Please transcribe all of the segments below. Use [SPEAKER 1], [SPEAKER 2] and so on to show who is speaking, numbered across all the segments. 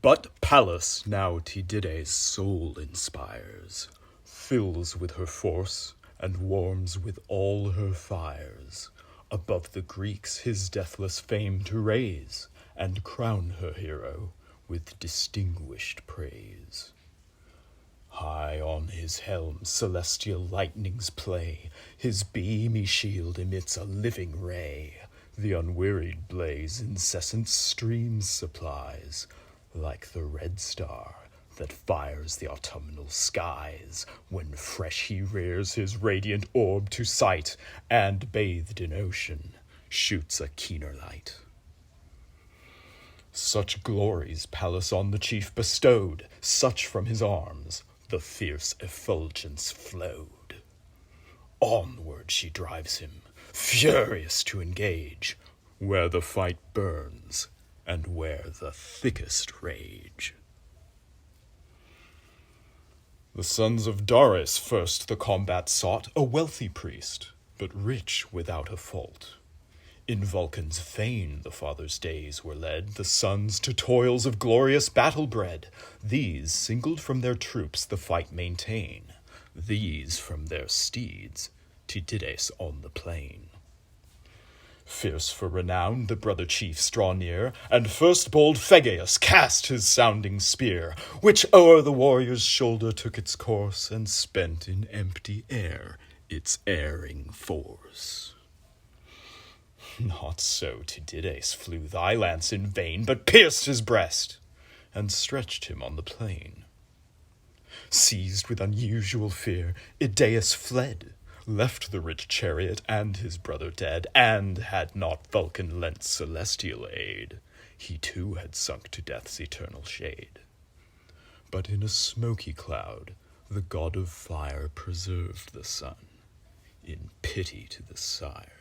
[SPEAKER 1] But Pallas now Tydides' soul inspires, fills with her force, and warms with all her fires, above the Greeks his deathless fame to raise, and crown her hero with distinguished praise. High on his helm celestial lightnings play, his beamy shield emits a living ray, the unwearied blaze incessant streams supplies, like the red star that fires the autumnal skies, when fresh he rears his radiant orb to sight, and, bathed in ocean, shoots a keener light. Such glories Pallas on the chief bestowed, such from his arms the fierce effulgence flowed. Onward she drives him, furious to engage, where the fight burns, and where the thickest rage. The sons of Dares first the combat sought, a wealthy priest, but rich without a fault. In Vulcan's fane the father's days were led, the sons to toils of glorious battle bred. These, singled from their troops, the fight maintain, these from their steeds, Tydides on the plain. Fierce for renown the brother chiefs draw near, and first bold Phegeus cast his sounding spear, which o'er the warrior's shoulder took its course, and spent in empty air its erring force. Not so Tydides flew thy lance in vain, but pierced his breast, and stretched him on the plain. Seized with unusual fear, Idaeus fled, left the rich chariot and his brother dead, and had not Vulcan lent celestial aid, he too had sunk to death's eternal shade. But in a smoky cloud the god of fire preserved the son, in pity to the sire.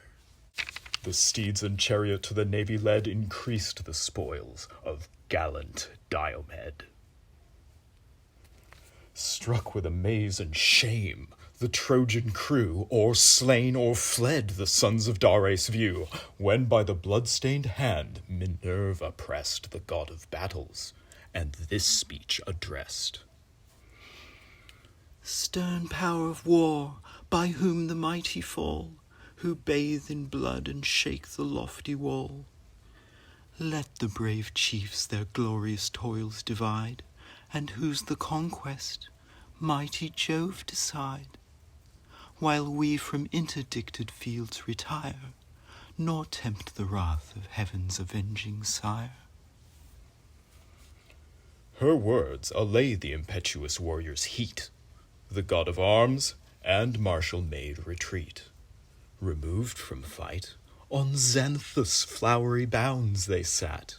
[SPEAKER 1] The steeds and chariot to the navy led increased the spoils of gallant Diomed. Struck with amaze and shame, the Trojan crew, or slain or fled, the sons of Dares view, when by the blood-stained hand Minerva pressed the god of battles, and this speech addressed.
[SPEAKER 2] Stern power of war, by whom the mighty fall, who bathe in blood and shake the lofty wall. Let the brave chiefs their glorious toils divide, and whose the conquest, mighty Jove decide, while we from interdicted fields retire, nor tempt the wrath of heaven's avenging sire.
[SPEAKER 1] Her words allay the impetuous warrior's heat. The god of arms and martial made retreat. Removed from fight, on Xanthus' flowery bounds they sat,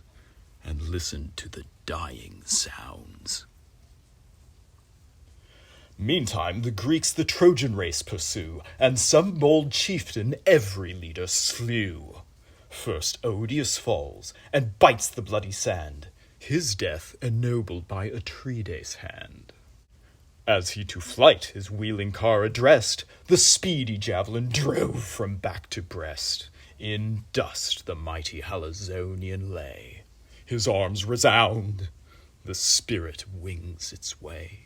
[SPEAKER 1] and listened to the dying sounds. Meantime the Greeks the Trojan race pursue, and some bold chieftain every leader slew. First Odius falls, and bites the bloody sand, his death ennobled by Atreides' hand. As he to flight his wheeling car addressed, the speedy javelin drove from back to breast. In dust the mighty Halizonian lay, his arms resound, the spirit wings its way.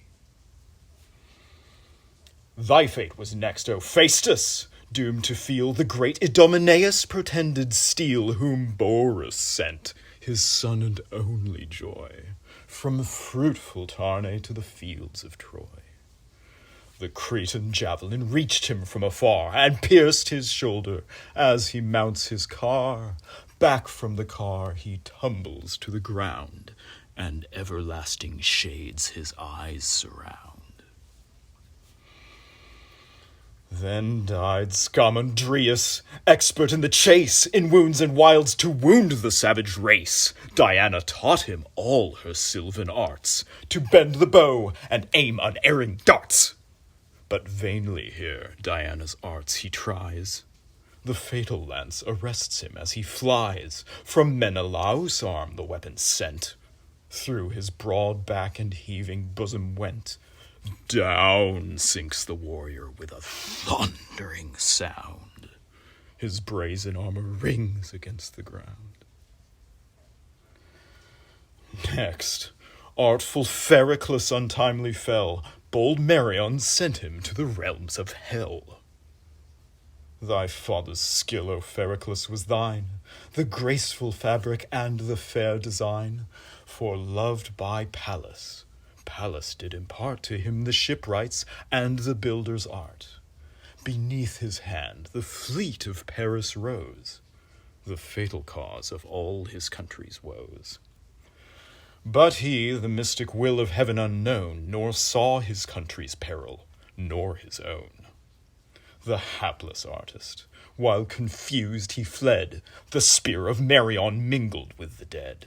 [SPEAKER 1] Thy fate was next, O Phaestus, doomed to feel the great Idomeneus pretended steel, whom Borus sent, his son and only joy, from fruitful Tarne to the fields of Troy. The Cretan javelin reached him from afar, and pierced his shoulder as he mounts his car. Back from the car he tumbles to the ground, and everlasting shades his eyes surround. Then died Scamandrius, expert in the chase, in wounds and wilds to wound the savage race. Diana taught him all her sylvan arts, to bend the bow and aim unerring darts. But vainly here Diana's arts he tries. The fatal lance arrests him as he flies. From Menelaus' arm the weapon sent, through his broad back and heaving bosom went. Down sinks the warrior with a thundering sound. His brazen armor rings against the ground. Next, Artful Phericlus untimely fell, bold Merion sent him to the realms of hell. Thy father's skill, O Phericlus, was thine, the graceful fabric and the fair design, for loved by Pallas, Pallas did impart to him the shipwrights and the builder's art. Beneath his hand the fleet of Paris rose, the fatal cause of all his country's woes. But he, the mystic will of heaven unknown, nor saw his country's peril, nor his own. The hapless artist, while confused he fled, the spear of Merion mingled with the dead.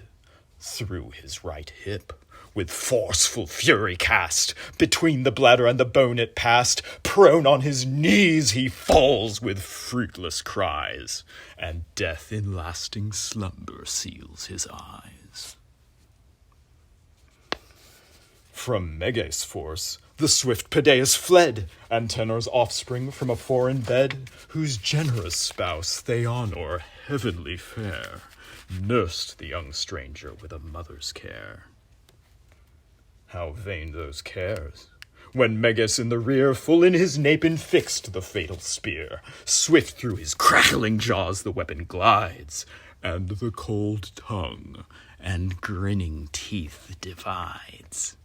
[SPEAKER 1] Through his right hip, with forceful fury cast, between the bladder and the bone it passed. Prone on his knees he falls with fruitless cries, and death in lasting slumber seals his eyes. From Meges' force the swift Pedaeus fled, Antenor's offspring from a foreign bed, whose generous spouse Theanor, heavenly fair, nursed the young stranger with a mother's care. How vain those cares, when Meges in the rear full in his napin fixed the fatal spear. Swift through his crackling jaws the weapon glides, and the cold tongue and grinning teeth divides.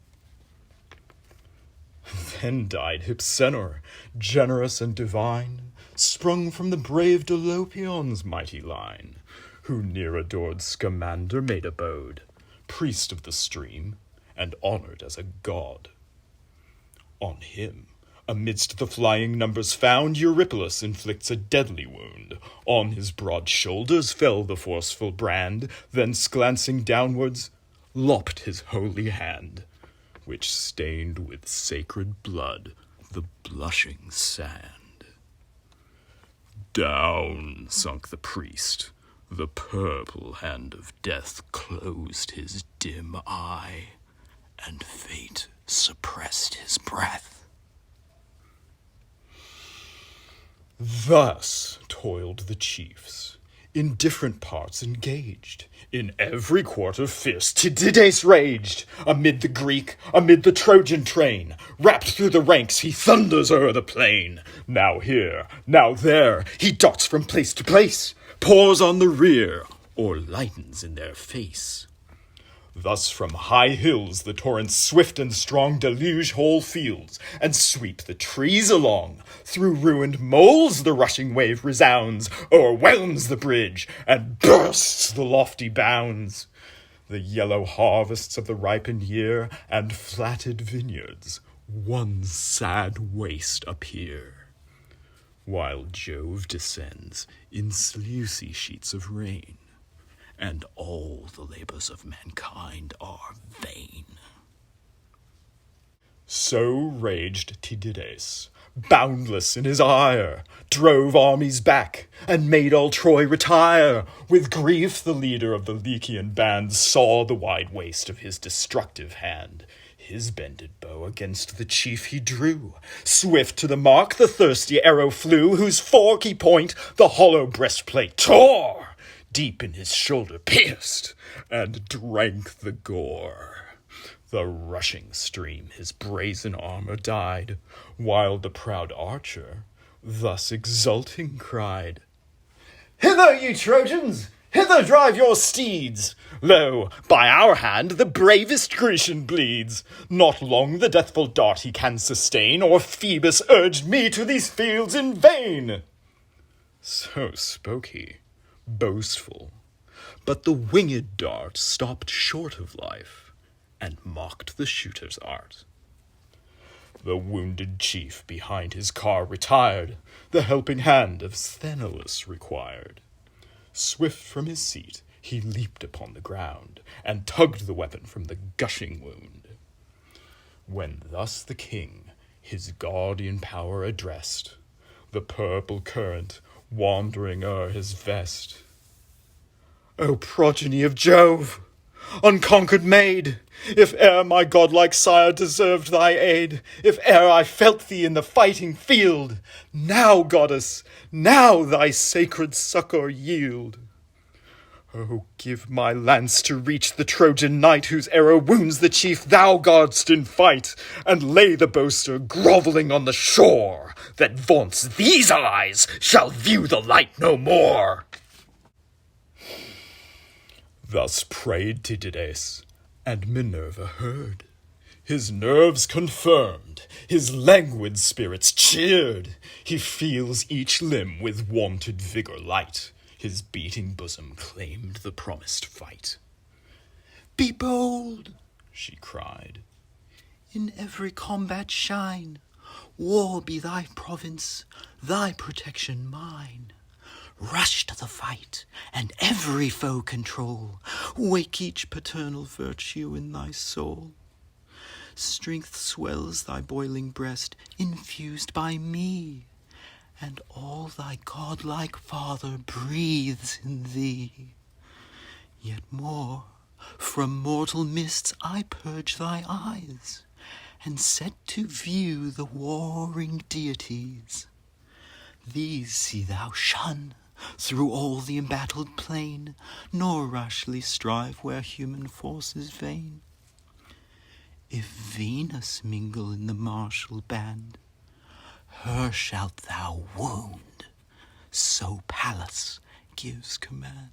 [SPEAKER 1] Then died Hypsenor, generous and divine, sprung from the brave Dolopion's mighty line, who near adored Scamander made abode, priest of the stream, and honored as a god. On him, amidst the flying numbers found, Eurypylus inflicts a deadly wound. On his broad shoulders fell the forceful brand, thence glancing downwards, lopped his holy hand, which stained with sacred blood the blushing sand. Down sunk the priest, the purple hand of death closed his dim eye, and fate suppressed his breath. Thus toiled the chiefs, in different parts engaged. In every quarter fierce Tydides raged. Amid the Greek, amid the Trojan train, wrapped through the ranks he thunders o'er the plain. Now here, now there, he darts from place to place, pours on the rear, or lightens in their face. Thus from high hills the torrents swift and strong deluge whole fields, and sweep the trees along. Through ruined moles the rushing wave resounds, o'erwhelms the bridge, and bursts the lofty bounds. The yellow harvests of the ripened year, and flatted vineyards, one sad waste appear, while Jove descends in sluicy sheets of rain, and all the labors of mankind are vain. So raged Tydides, boundless in his ire, drove armies back, and made all Troy retire. With grief the leader of the Lycian band saw the wide waste of his destructive hand. His bended bow against the chief he drew. Swift to the mark the thirsty arrow flew, whose forky point the hollow breastplate tore. Deep in his shoulder pierced, and drank the gore. The rushing stream his brazen armor dyed, while the proud archer, thus exulting, cried, "Hither, ye Trojans! Hither drive your steeds! Lo, by our hand the bravest Grecian bleeds. Not long the deathful dart he can sustain, or Phoebus urged me to these fields in vain." So spoke he, boastful, but the winged dart stopped short of life, and mocked the shooter's art. The wounded chief behind his car retired, the helping hand of Sthenelus required. Swift from his seat he leaped upon the ground, and tugged the weapon from the gushing wound. When thus the king his guardian power addressed, the purple current wandering o'er his vest. "O progeny of Jove, unconquered maid, if e'er my godlike sire deserved thy aid, if e'er I felt thee in the fighting field, now, goddess, now thy sacred succor yield. Oh, give my lance to reach the Trojan knight whose arrow wounds the chief thou guard'st in fight, and lay the boaster grovelling on the shore that vaunts these eyes shall view the light no more. Thus prayed Tydides, and Minerva heard. His nerves confirmed, his languid spirits cheered. He feels each limb with wonted vigor light. His beating bosom claimed the promised fight.
[SPEAKER 2] Be bold,
[SPEAKER 1] she cried.
[SPEAKER 2] In every combat shine. War be thy province, thy protection mine. Rush to the fight, and every foe control. Wake each paternal virtue in thy soul. Strength swells thy boiling breast, infused by me, and all thy godlike father breathes in thee. Yet more, from mortal mists I purge thy eyes, and set to view the warring deities. These see thou shun, through all the embattled plain, nor rashly strive where human force is vain. If Venus mingle in the martial band, her shalt thou wound, so Pallas gives command.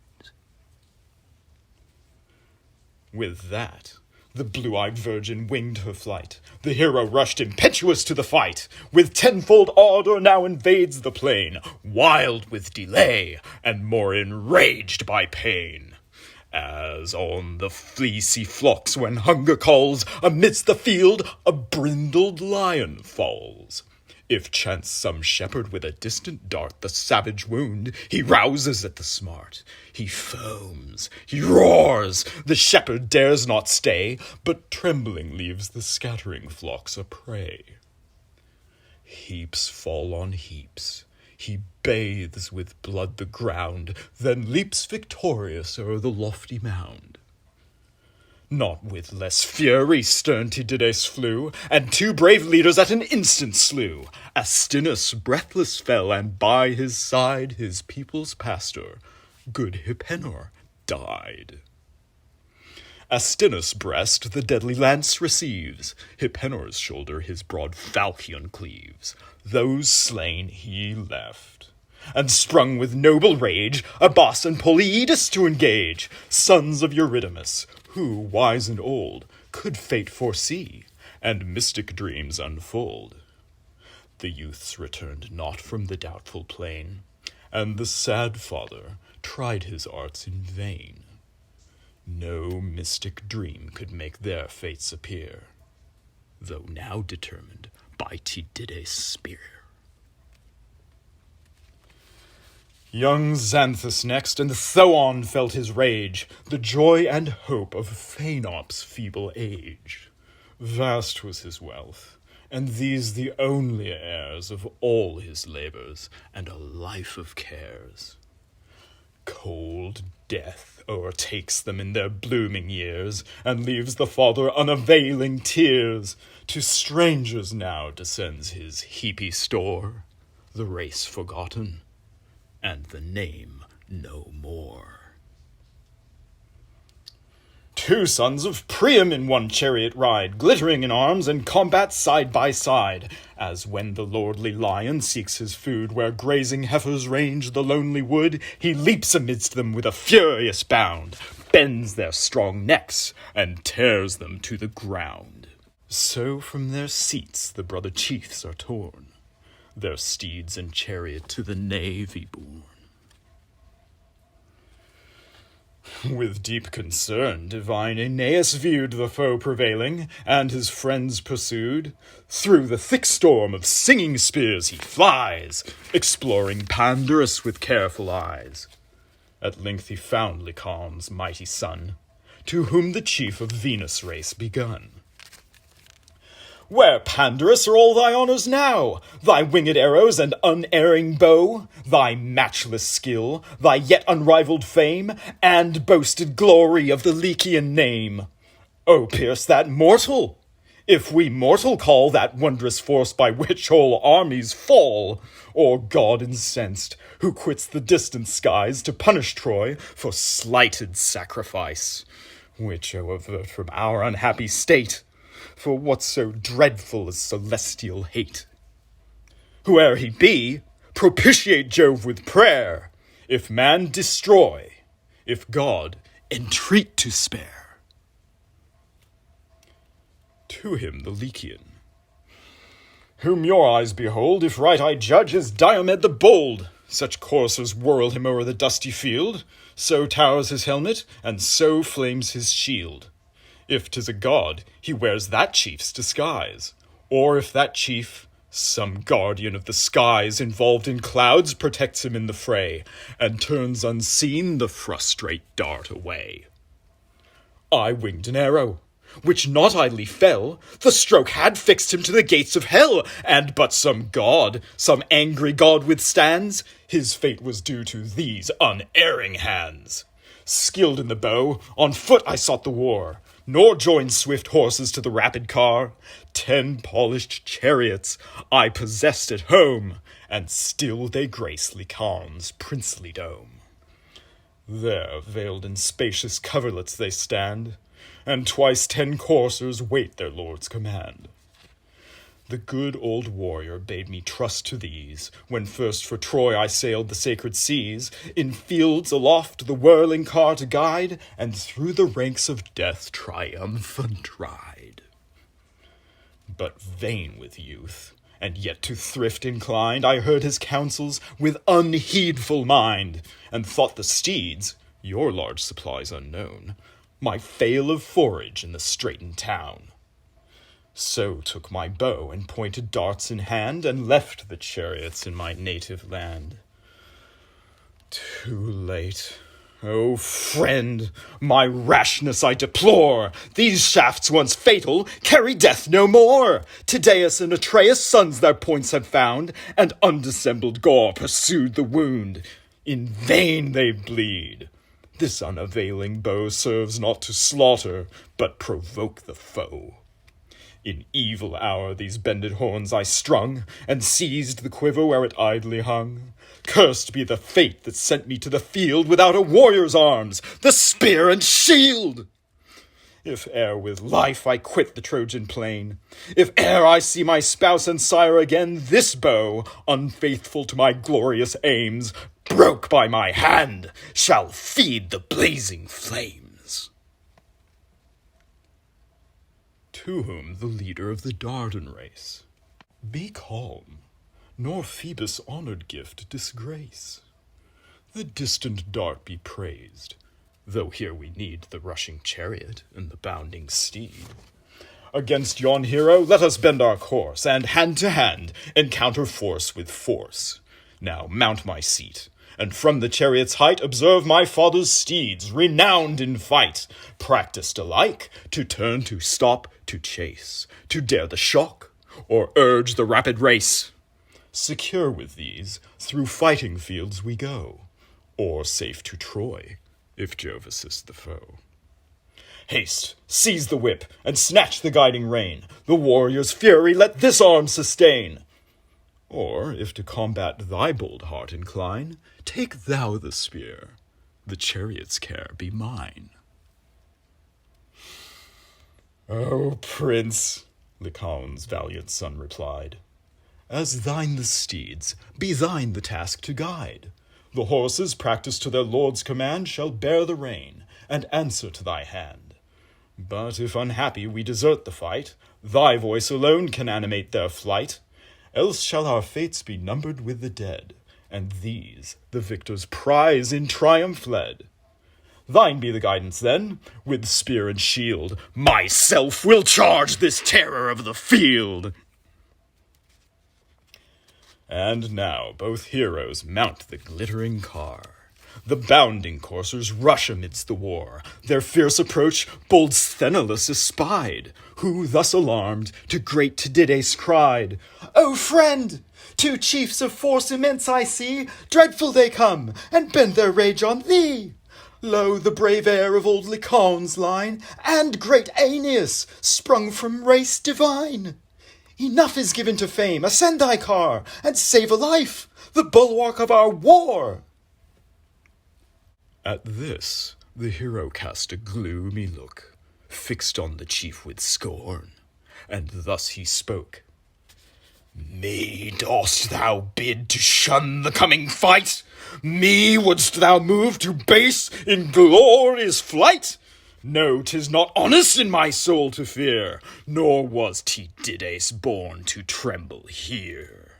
[SPEAKER 1] With that, the blue-eyed virgin winged her flight. The hero rushed impetuous to the fight. With tenfold ardor now invades the plain, wild with delay, and more enraged by pain. As on the fleecy flocks when hunger calls, amidst the field a brindled lion falls. If chance some shepherd with a distant dart the savage wound, he rouses at the smart. He foams, he roars, the shepherd dares not stay, but trembling leaves the scattering flocks a prey. Heaps fall on heaps. He bathes with blood the ground, then leaps victorious o'er the lofty mound. Not with less fury stern Tydides flew, and 2 brave leaders at an instant slew. Astinus breathless fell, and by his side his people's pastor, good Hippenor, died. Astinus' breast the deadly lance receives, Hippenor's shoulder his broad falchion cleaves. Those slain he left, and sprung with noble rage Abas and Polyidus to engage, sons of Eurydamas, who, wise and old, could fate foresee, and mystic dreams unfold. The youths returned not from the doubtful plain, and the sad father tried his arts in vain. No mystic dream could make their fates appear, though now determined by Tydides' spear. Young Xanthus next, and Thoon felt his rage, the joy and hope of Phaenop's feeble age. Vast was his wealth, and these the only heirs of all his labors, and a life of cares. Cold death o'ertakes them in their blooming years, and leaves the father unavailing tears. To strangers now descends his heapy store, the race forgotten, and the name no more. 2 sons of Priam in one chariot ride, glittering in arms and combat side by side, as when the lordly lion seeks his food where grazing heifers range the lonely wood, he leaps amidst them with a furious bound, bends their strong necks, and tears them to the ground. So from their seats the brother chiefs are torn, their steeds and chariot to the navy borne. With deep concern divine Aeneas viewed the foe prevailing, and his friends pursued. Through the thick storm of singing spears he flies, exploring Pandarus with careful eyes. At length he found Lycaon's mighty son, to whom the chief of Venus' race begun. Where, Pandarus, are all thy honours now? Thy winged arrows and unerring bow, thy matchless skill, thy yet unrivalled fame, and boasted glory of the Lycian name? O pierce that mortal! if we mortal call that wondrous force by which whole armies fall, or God incensed, who quits the distant skies to punish Troy for slighted sacrifice, which, O, avert from our unhappy state, for what's so dreadful as celestial hate? Whoe'er he be, propitiate Jove with prayer, if man destroy, if God entreat to spare. To him the Lycian: whom your eyes behold, if right I judge, is Diomed the bold. Such coursers whirl him o'er the dusty field, so towers his helmet, and so flames his shield. If 'tis a god, he wears that chief's disguise, or if that chief, some guardian of the skies involved in clouds, protects him in the fray, and turns unseen the frustrate dart away. I winged an arrow, which not idly fell. The stroke had fixed him to the gates of hell, and but some god, some angry god withstands, his fate was due to these unerring hands. Skilled in the bow, on foot I sought the war, nor joined swift horses to the rapid car. 10 polished chariots I possessed at home, and still they grace Lycaon's princely dome. There, veiled in spacious coverlets they stand, and twice 10 coursers wait their lord's command. The good old warrior bade me trust to these, when first for Troy I sailed the sacred seas, in fields aloft the whirling car to guide, and through the ranks of death triumphant ride. But vain with youth, and yet to thrift inclined, I heard his counsels with unheedful mind, and thought the steeds, your large supplies unknown, might fail of forage in the straitened town. So took my bow and pointed darts in hand, and left the chariots in my native land. Too late. O friend, my rashness I deplore. These shafts once fatal carry death no more. Tydeus and Atreus' sons their points had found, and undissembled gore pursued the wound. In vain they bleed. This unavailing bow serves not to slaughter, but provoke the foe. In evil hour these bended horns I strung, and seized the quiver where it idly hung. Cursed be the fate that sent me to the field without a warrior's arms, the spear and shield! If e'er with life I quit the Trojan plain, if e'er I see my spouse and sire again, this bow, unfaithful to my glorious aims, broke by my hand, shall feed the blazing flames. To whom the leader of the Dardan race: be calm, nor Phoebus' honored gift disgrace. The distant dart be praised, though here we need the rushing chariot and the bounding steed. Against yon hero let us bend our course, and hand to hand encounter force with force. Now mount my seat, and from the chariot's height observe my father's steeds, renowned in fight, practiced alike to turn, to stop, to chase, to dare the shock, or urge the rapid race. Secure with these, through fighting fields we go, or safe to Troy, if Jove assist the foe. Haste, seize the whip, and snatch the guiding rein. The warrior's fury let this arm sustain. Or, if to combat thy bold heart incline, take thou the spear, the chariot's care be mine. O prince, Lycaon's valiant son replied, as thine the steeds, be thine the task to guide. The horses, practised to their lord's command, shall bear the rein, and answer to thy hand. But if unhappy we desert the fight, thy voice alone can animate their flight. Else shall our fates be numbered with the dead, and these the victor's prize in triumph led. Thine be the guidance then, with spear and shield. Myself will charge this terror of the field. And now both heroes mount the glittering car. The bounding coursers rush amidst the war. Their fierce approach bold Sthenelus espied, who, thus alarmed, to great Tydides cried, O friend! 2 chiefs of force immense I see, dreadful they come, and bend their rage on thee.
[SPEAKER 2] Lo, the brave heir of old Lycaon's line, and great Aeneas, sprung from race divine. Enough is given to fame, ascend thy car, and save a life, the bulwark of our war.
[SPEAKER 1] At this, the hero cast a gloomy look, fixed on the chief with scorn, and thus he spoke. Me dost thou bid to shun the coming fight? Me wouldst thou move to base inglorious flight? No, 'tis not honest in my soul to fear, nor was Tydides born to tremble here.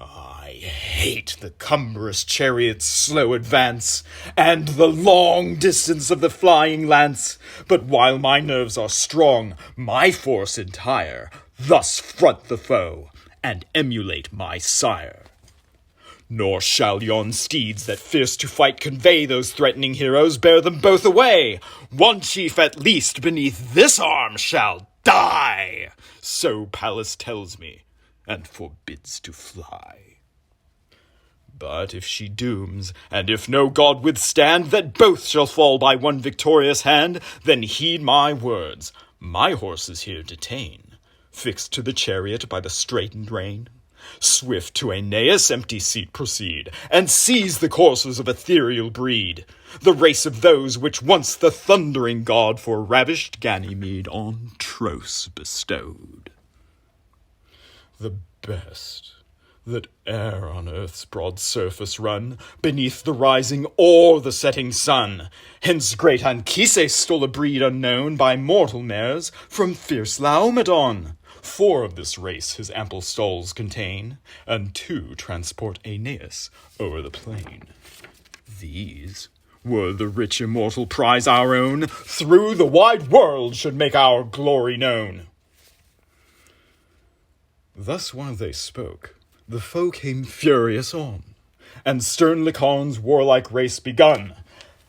[SPEAKER 1] I hate the cumbrous chariot's slow advance, and the long distance of the flying lance. But while my nerves are strong, my force entire, thus front the foe, and emulate my sire. Nor shall yon steeds that fierce to fight convey those threatening heroes bear them both away. One chief at least beneath this arm shall die, so Pallas tells me, and forbids to fly. But if she dooms, and if no god withstand, that both shall fall by one victorious hand, then heed my words. My horse is here detained, fixed to the chariot by the straitened rein. Swift to Aeneas' empty seat proceed, and seize the coursers of ethereal breed, the race of those which once the thundering god for ravished Ganymede on Tros bestowed. The best that e'er on earth's broad surface run, beneath the rising or the setting sun. Hence great Anchises stole a breed unknown by mortal mares from fierce Laomedon. 4 of this race his ample stalls contain, and 2 transport Aeneas o'er the plain. These were the rich immortal prize our own, through the wide world should make our glory known. Thus while they spoke, the foe came furious on, and stern Lycaon's warlike race begun.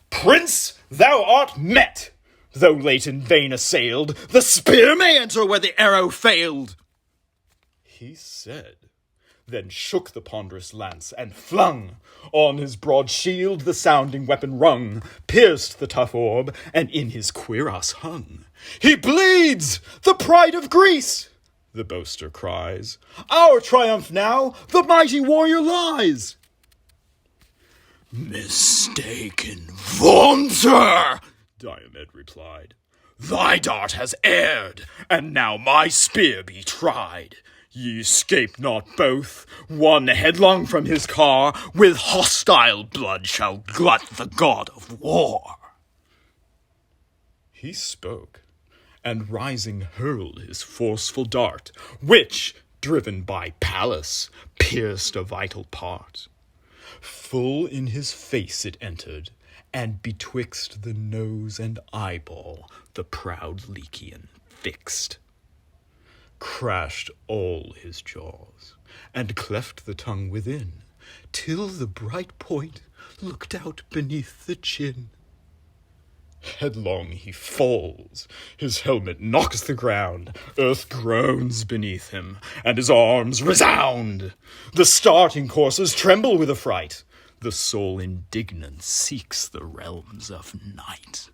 [SPEAKER 1] Prince, thou art met! Though late in vain assailed, the spear may enter where the arrow failed. He said, then shook the ponderous lance, and flung on his broad shield the sounding weapon rung, pierced the tough orb, and in his cuirass hung. He bleeds, the pride of Greece! The boaster cries. Our triumph now, the mighty warrior lies. Mistaken vaunter, Diomed replied. Thy dart has erred, and now my spear be tried. Ye escape not both. One headlong from his car, with hostile blood shall glut the god of war. He spoke, and rising hurled his forceful dart, which, driven by Pallas, pierced a vital part. Full in his face it entered, and betwixt the nose and eyeball the proud Lycian fixed. Crashed all his jaws, and cleft the tongue within, till the bright point looked out beneath the chin. Headlong he falls, his helmet knocks the ground, earth groans beneath him, and his arms resound. The starting coursers tremble with affright. The soul indignant seeks the realms of night.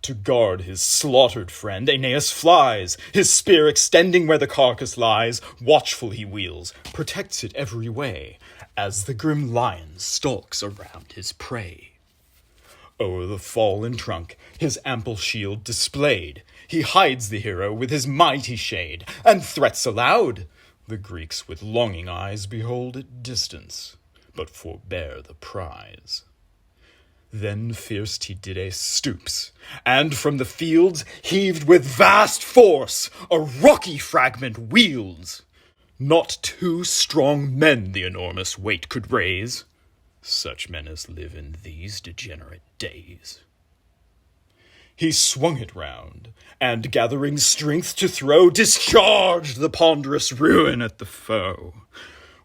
[SPEAKER 1] To guard his slaughtered friend, Aeneas flies, his spear extending where the carcass lies. Watchful he wheels, protects it every way, as the grim lion stalks around his prey. O'er the fallen trunk, his ample shield displayed, he hides the hero with his mighty shade, and threats aloud. The Greeks with longing eyes behold at distance, but forbear the prize. Then fierce Tydides stoops, and from the fields, heaved with vast force, a rocky fragment wields. Not 2 strong men the enormous weight could raise, such men as live in these degenerate days. He swung it round, and gathering strength to throw, discharged the ponderous ruin at the foe,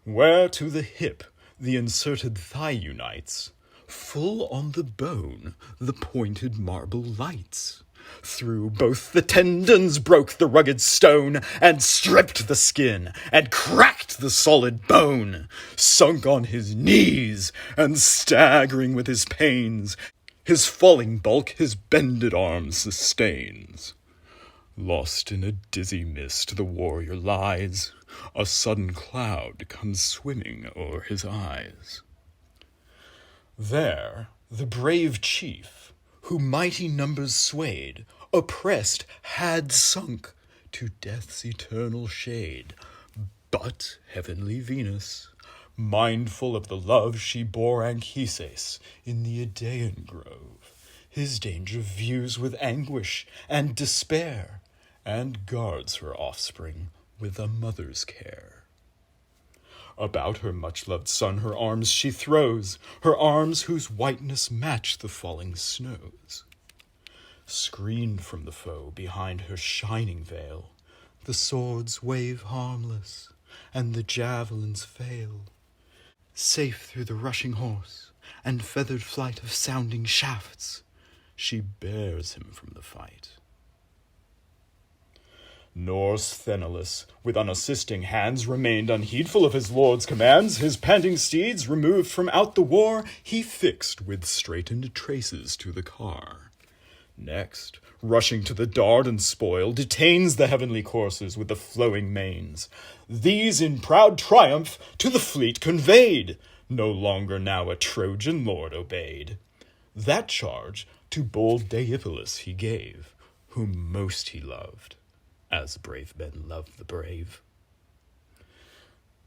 [SPEAKER 1] where to the hip the inserted thigh unites. Full on the bone the pointed marble lights, Through both the tendons broke the rugged stone, and stripped the skin, and cracked the solid bone. Sunk on his knees, and staggering with his pains, his falling bulk his bended arms sustains. Lost in a dizzy mist the warrior lies, a sudden cloud comes swimming o'er his eyes. There the brave chief, who mighty numbers swayed, oppressed, had sunk to death's eternal shade. But heavenly Venus, mindful of the love she bore Anchises in the Idaean grove, his danger views with anguish and despair, and guards her offspring with a mother's care. About her much-loved son her arms she throws, her arms whose whiteness match the falling snows. Screened from the foe behind her shining veil, the swords wave harmless, and the javelins fail. Safe through the rushing horse, and feathered flight of sounding shafts, she bears him from the fight. Nor Sthenelus, with unassisting hands, remained unheedful of his lord's commands. His panting steeds, removed from out the war, he fixed with straightened traces to the car. Next, rushing to the Dardan spoil, detains the heavenly coursers with the flowing manes. These in proud triumph to the fleet conveyed, no longer now a Trojan lord obeyed. That charge to bold Deipylus he gave, whom most he loved, as brave men love the brave.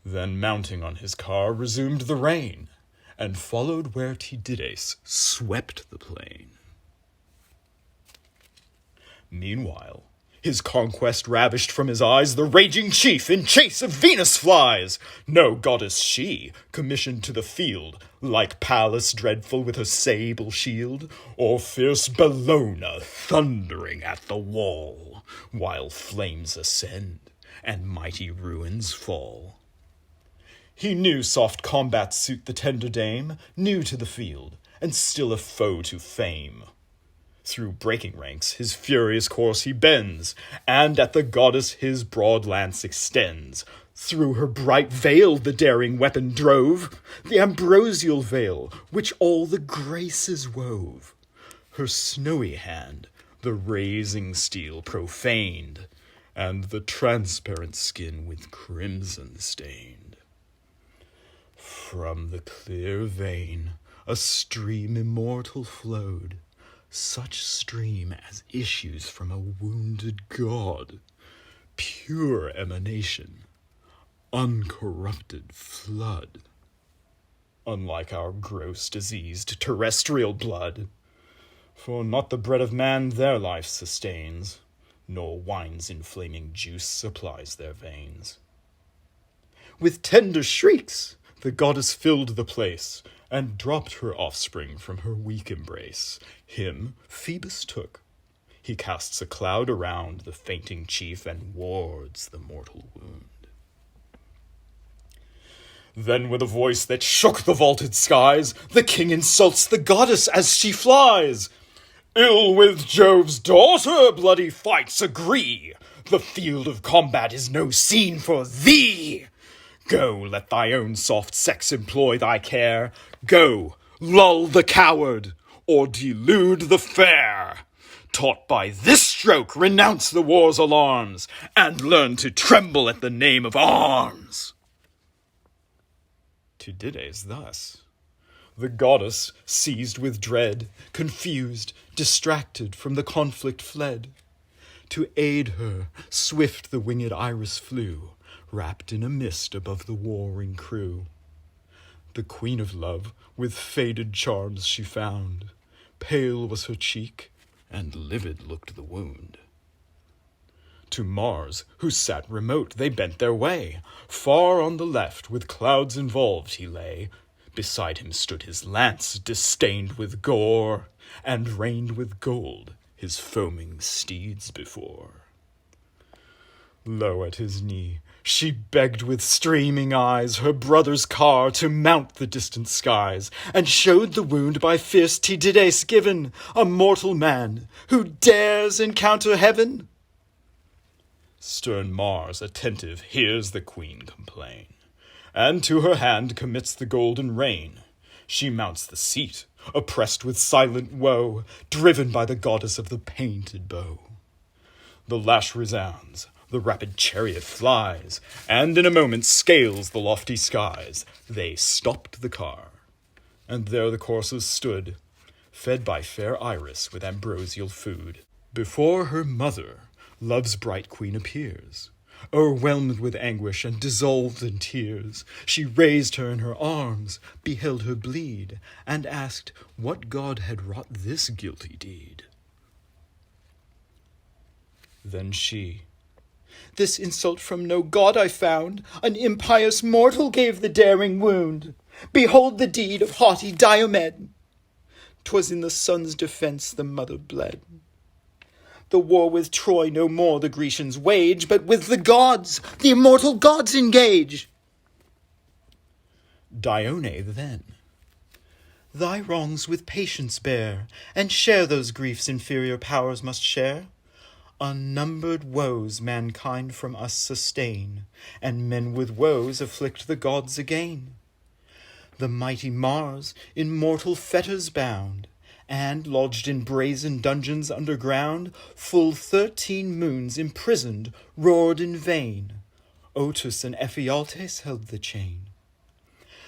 [SPEAKER 1] Then mounting on his car resumed the rein, and followed where Tydides swept the plain. Meanwhile, his conquest ravished from his eyes, the raging chief in chase of Venus flies. No goddess she, commissioned to the field, like Pallas dreadful with her sable shield, or fierce Bellona thundering at the wall, while flames ascend and mighty ruins fall. He knew soft combats suit the tender dame, new to the field, and still a foe to fame. Through breaking ranks his furious course he bends, and at the goddess his broad lance extends. Through her bright veil the daring weapon drove, the ambrosial veil which all the graces wove. Her snowy hand the razing steel profaned, and the transparent skin with crimson stained. From the clear vein a stream immortal flowed, such stream as issues from a wounded god, pure emanation, uncorrupted flood. Unlike our gross diseased terrestrial blood, for not the bread of man their life sustains, nor wine's inflaming juice supplies their veins. With tender shrieks the goddess filled the place, and dropped her offspring from her weak embrace. Him Phoebus took. He casts a cloud around the fainting chief, and wards the mortal wound. Then with a voice that shook the vaulted skies, the king insults the goddess as she flies. Ill with Jove's daughter bloody fights agree. The field of combat is no scene for thee. Go, let thy own soft sex employ thy care. Go, lull the coward, or delude the fair. Taught by this stroke, renounce the war's alarms, and learn to tremble at the name of arms. Tydides thus. The goddess, seized with dread, confused, distracted, from the conflict fled. To aid her, swift the winged Iris flew, wrapped in a mist above the warring crew. The queen of love with faded charms she found. Pale was her cheek, and livid looked the wound. To Mars, who sat remote, they bent their way. Far on the left, with clouds involved, he lay. Beside him stood his lance, disdained with gore, and reigned with gold his foaming steeds before. Low at his knee, she begged with streaming eyes her brother's car to mount the distant skies, and showed the wound by fierce Tydides given, a mortal man who dares encounter heaven. Stern Mars, attentive, hears the queen complain, and to her hand commits the golden rein. She mounts the seat, oppressed with silent woe, driven by the goddess of the painted bow. The lash resounds, the rapid chariot flies, and in a moment scales the lofty skies. They stopped the car, and there the coursers stood, fed by fair Iris with ambrosial food. Before her mother, love's bright queen appears. O'erwhelmed with anguish and dissolved in tears, she raised her in her arms, beheld her bleed, and asked what god had wrought this guilty deed. Then she, "This insult from no god I found, an impious mortal gave the daring wound. Behold the deed of haughty Diomed. 'Twas in the son's defence the mother bled. The war with Troy no more the Grecians wage, but with the gods, the immortal gods engage." Dione then, "Thy wrongs with patience bear, and share those griefs inferior powers must share. Unnumbered woes mankind from us sustain, and men with woes afflict the gods again. The mighty Mars in mortal fetters bound, and, lodged in brazen dungeons underground, full 13 moons imprisoned, roared in vain. Otus and Ephialtes held the chain.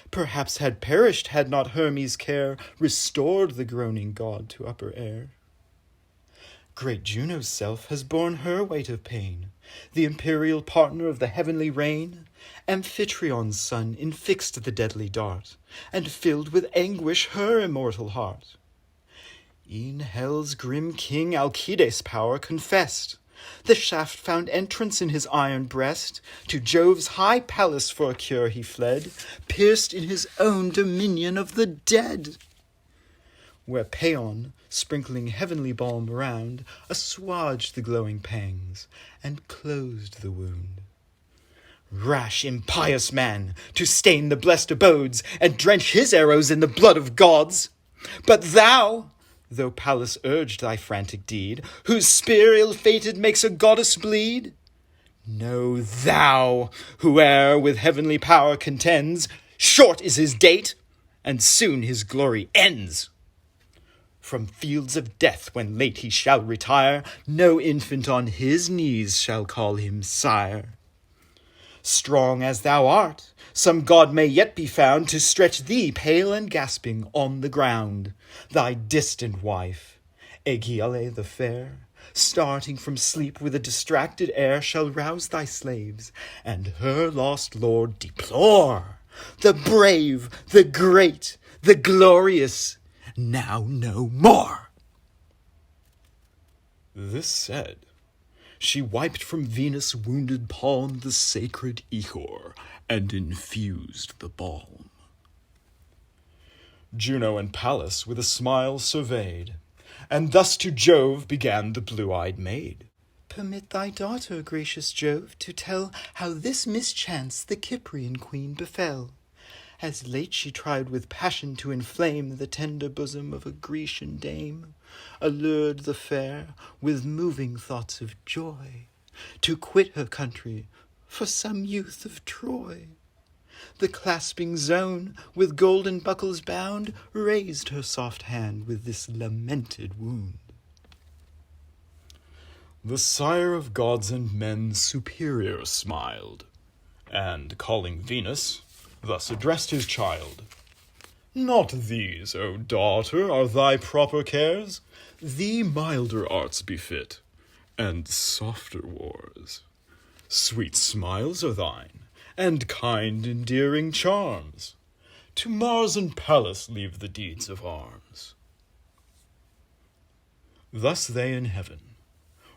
[SPEAKER 1] Perhaps had perished had not Hermes' care restored the groaning god to upper air. Great Juno's self has borne her weight of pain, the imperial partner of the heavenly reign. Amphitrion's son infixed the deadly dart, and filled with anguish her immortal heart. E'en hell's grim king Alcides' power confessed. The shaft found entrance in his iron breast. To Jove's high palace for a cure he fled, pierced in his own dominion of the dead, where Paeon, sprinkling heavenly balm around, assuaged the glowing pangs, and closed the wound. Rash, impious man, to stain the blessed abodes, and drench his arrows in the blood of gods! But thou, though Pallas urged thy frantic deed, whose spear ill-fated makes a goddess bleed, know thou, whoe'er with heavenly power contends, short is his date, and soon his glory ends. From fields of death when late he shall retire, no infant on his knees shall call him sire. Strong as thou art, some god may yet be found to stretch thee pale and gasping on the ground. Thy distant wife, Aegiale the fair, starting from sleep with a distracted air, shall rouse thy slaves, and her lost lord deplore. The brave, the great, the glorious, now no more. This said, she wiped from Venus' wounded palm the sacred ichor, and infused the balm. Juno and Pallas with a smile surveyed, and thus to Jove began the blue-eyed maid. "Permit thy daughter, gracious Jove, to tell how this mischance the Cyprian queen befell. As late she tried with passion to inflame the tender bosom of a Grecian dame, allured the fair with moving thoughts of joy, to quit her country for some youth of Troy. The clasping zone, with golden buckles bound, raised her soft hand with this lamented wound. The sire of gods and men superior smiled, and, calling Venus, thus addressed his child. Not these, O daughter, are thy proper cares. Thee milder arts befit, and softer wars. Sweet smiles are thine, and kind endearing charms. To Mars and Pallas leave the deeds of arms. Thus they in heaven,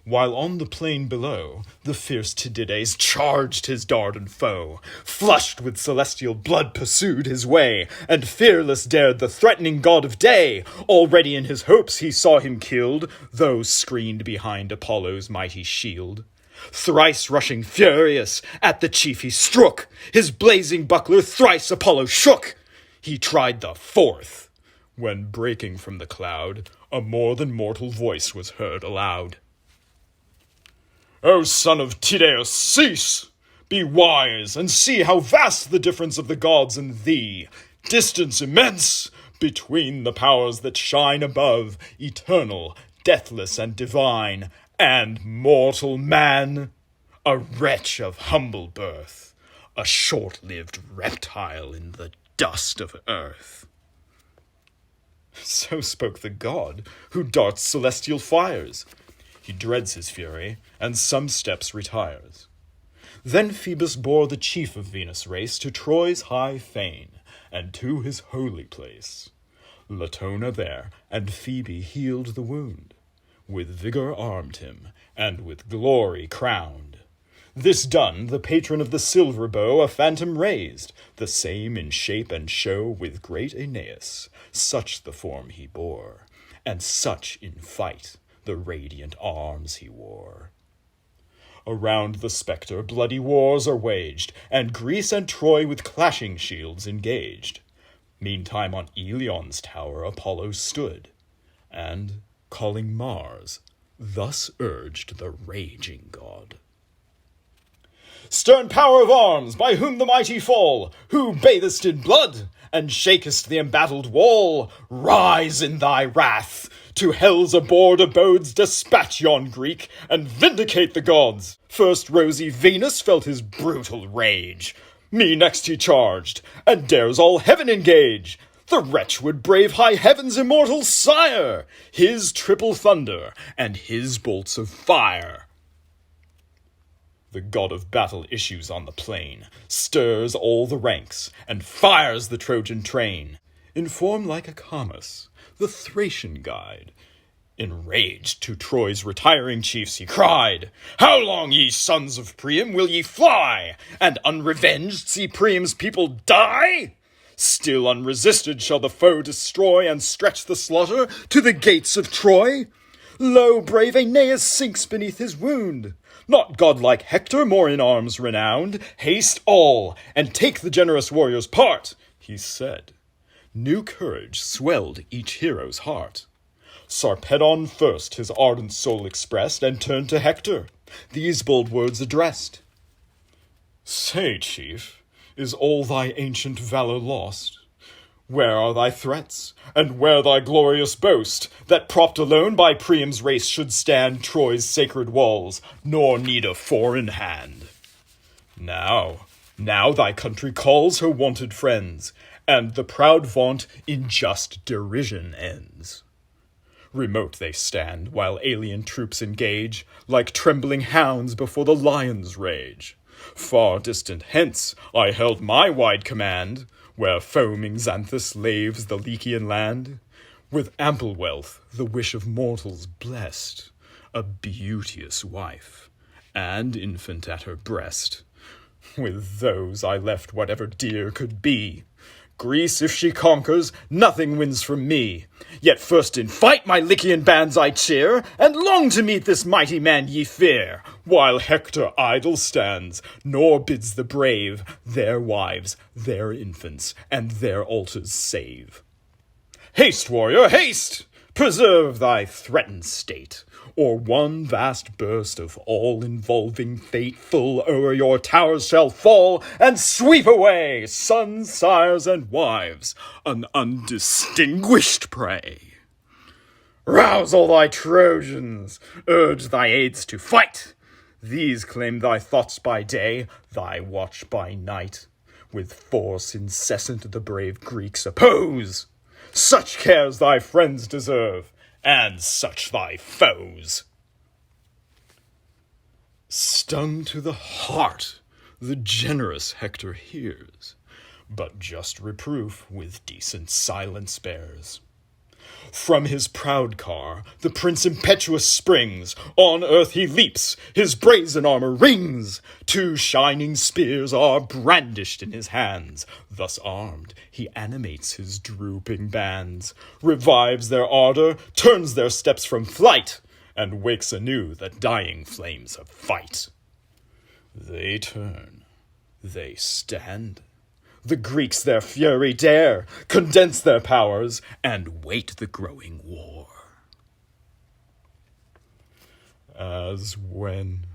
[SPEAKER 1] while on the plain below the fierce Tydides charged his dardan foe, flushed with celestial blood pursued his way, and fearless dared the threatening god of day. Already in his hopes he saw him killed, though screened behind Apollo's mighty shield. Thrice rushing furious, at the chief he struck. His blazing buckler thrice Apollo shook. He tried the fourth, when breaking from the cloud, a more than mortal voice was heard aloud. O son of Tydeus, cease! Be wise, and see how vast the difference of the gods and thee. Distance immense between the powers that shine above, eternal, deathless, and divine, and mortal man, a wretch of humble birth, a short-lived reptile in the dust of earth. So spoke the god, who darts celestial fires. He dreads his fury, and some steps retires. Then Phoebus bore the chief of Venus' race to Troy's high fane, and to his holy place. Latona there, and Phoebe healed the wound, with vigor armed him, and with glory crowned. This done, the patron of the silver bow a phantom raised, the same in shape and show with great Aeneas, such the form he bore, and such in fight the radiant arms he wore. Around the spectre bloody wars are waged, and Greece and Troy with clashing shields engaged. Meantime on Ilion's tower Apollo stood, and, calling Mars, thus urged the raging god. Stern power of arms, by whom the mighty fall, who bathest in blood, and shakest the embattled wall, rise in thy wrath, to hell's abhorred abodes dispatch yon Greek, and vindicate the gods. First rosy Venus felt his brutal rage. Me next he charged, and dares all heaven engage. The wretch would brave high heaven's immortal sire, his triple thunder, and his bolts of fire. The god of battle issues on the plain, stirs all the ranks, and fires the Trojan train. In form like a Camus, the Thracian guide. Enraged to Troy's retiring chiefs he cried, How long, ye sons of Priam, will ye fly, and unrevenged see Priam's people die? Still unresisted shall the foe destroy, and stretch the slaughter to the gates of Troy. Lo, brave Aeneas sinks beneath his wound. Not godlike Hector, more in arms renowned. Haste all, and take the generous warrior's part, he said. New courage swelled each hero's heart. Sarpedon first his ardent soul expressed, and turned to Hector, these bold words addressed. Say, chief, is all thy ancient valor lost? Where are thy threats, and where thy glorious boast, that propped alone by Priam's race should stand Troy's sacred walls, nor need a foreign hand? Now thy country calls her wonted friends, and the proud vaunt in just derision ends. Remote they stand, while alien troops engage, like trembling hounds before the lion's rage. Far distant hence I held my wide command, where foaming Xanthus laves the Lycian land. With ample wealth the wish of mortals blessed, a beauteous wife, and infant at her breast. With those I left whatever dear could be. Greece, if she conquers, nothing wins from me. Yet first in fight my Lycian bands I cheer, and long to meet this mighty man ye fear, while Hector idle stands, nor bids the brave their wives, their infants, and their altars save. Haste, warrior, haste! Preserve thy threatened state, or one vast burst of all-involving fate full o'er your towers shall fall, and sweep away sons, sires, and wives, an undistinguished prey. Rouse all thy Trojans, urge thy aids to fight. These claim thy thoughts by day, thy watch by night. With force incessant the brave Greeks oppose. Such cares thy friends deserve, and such thy foes. Stung to the heart, the generous Hector hears, but just reproof with decent silence bears. From his proud car the prince impetuous springs, on earth he leaps, his brazen armor rings, 2 shining spears are brandished in his hands. Thus armed, he animates his drooping bands, revives their ardor, turns their steps from flight, and wakes anew the dying flames of fight. They turn, they stand. The Greeks their fury dare, condense their powers, and wait the growing war. As when,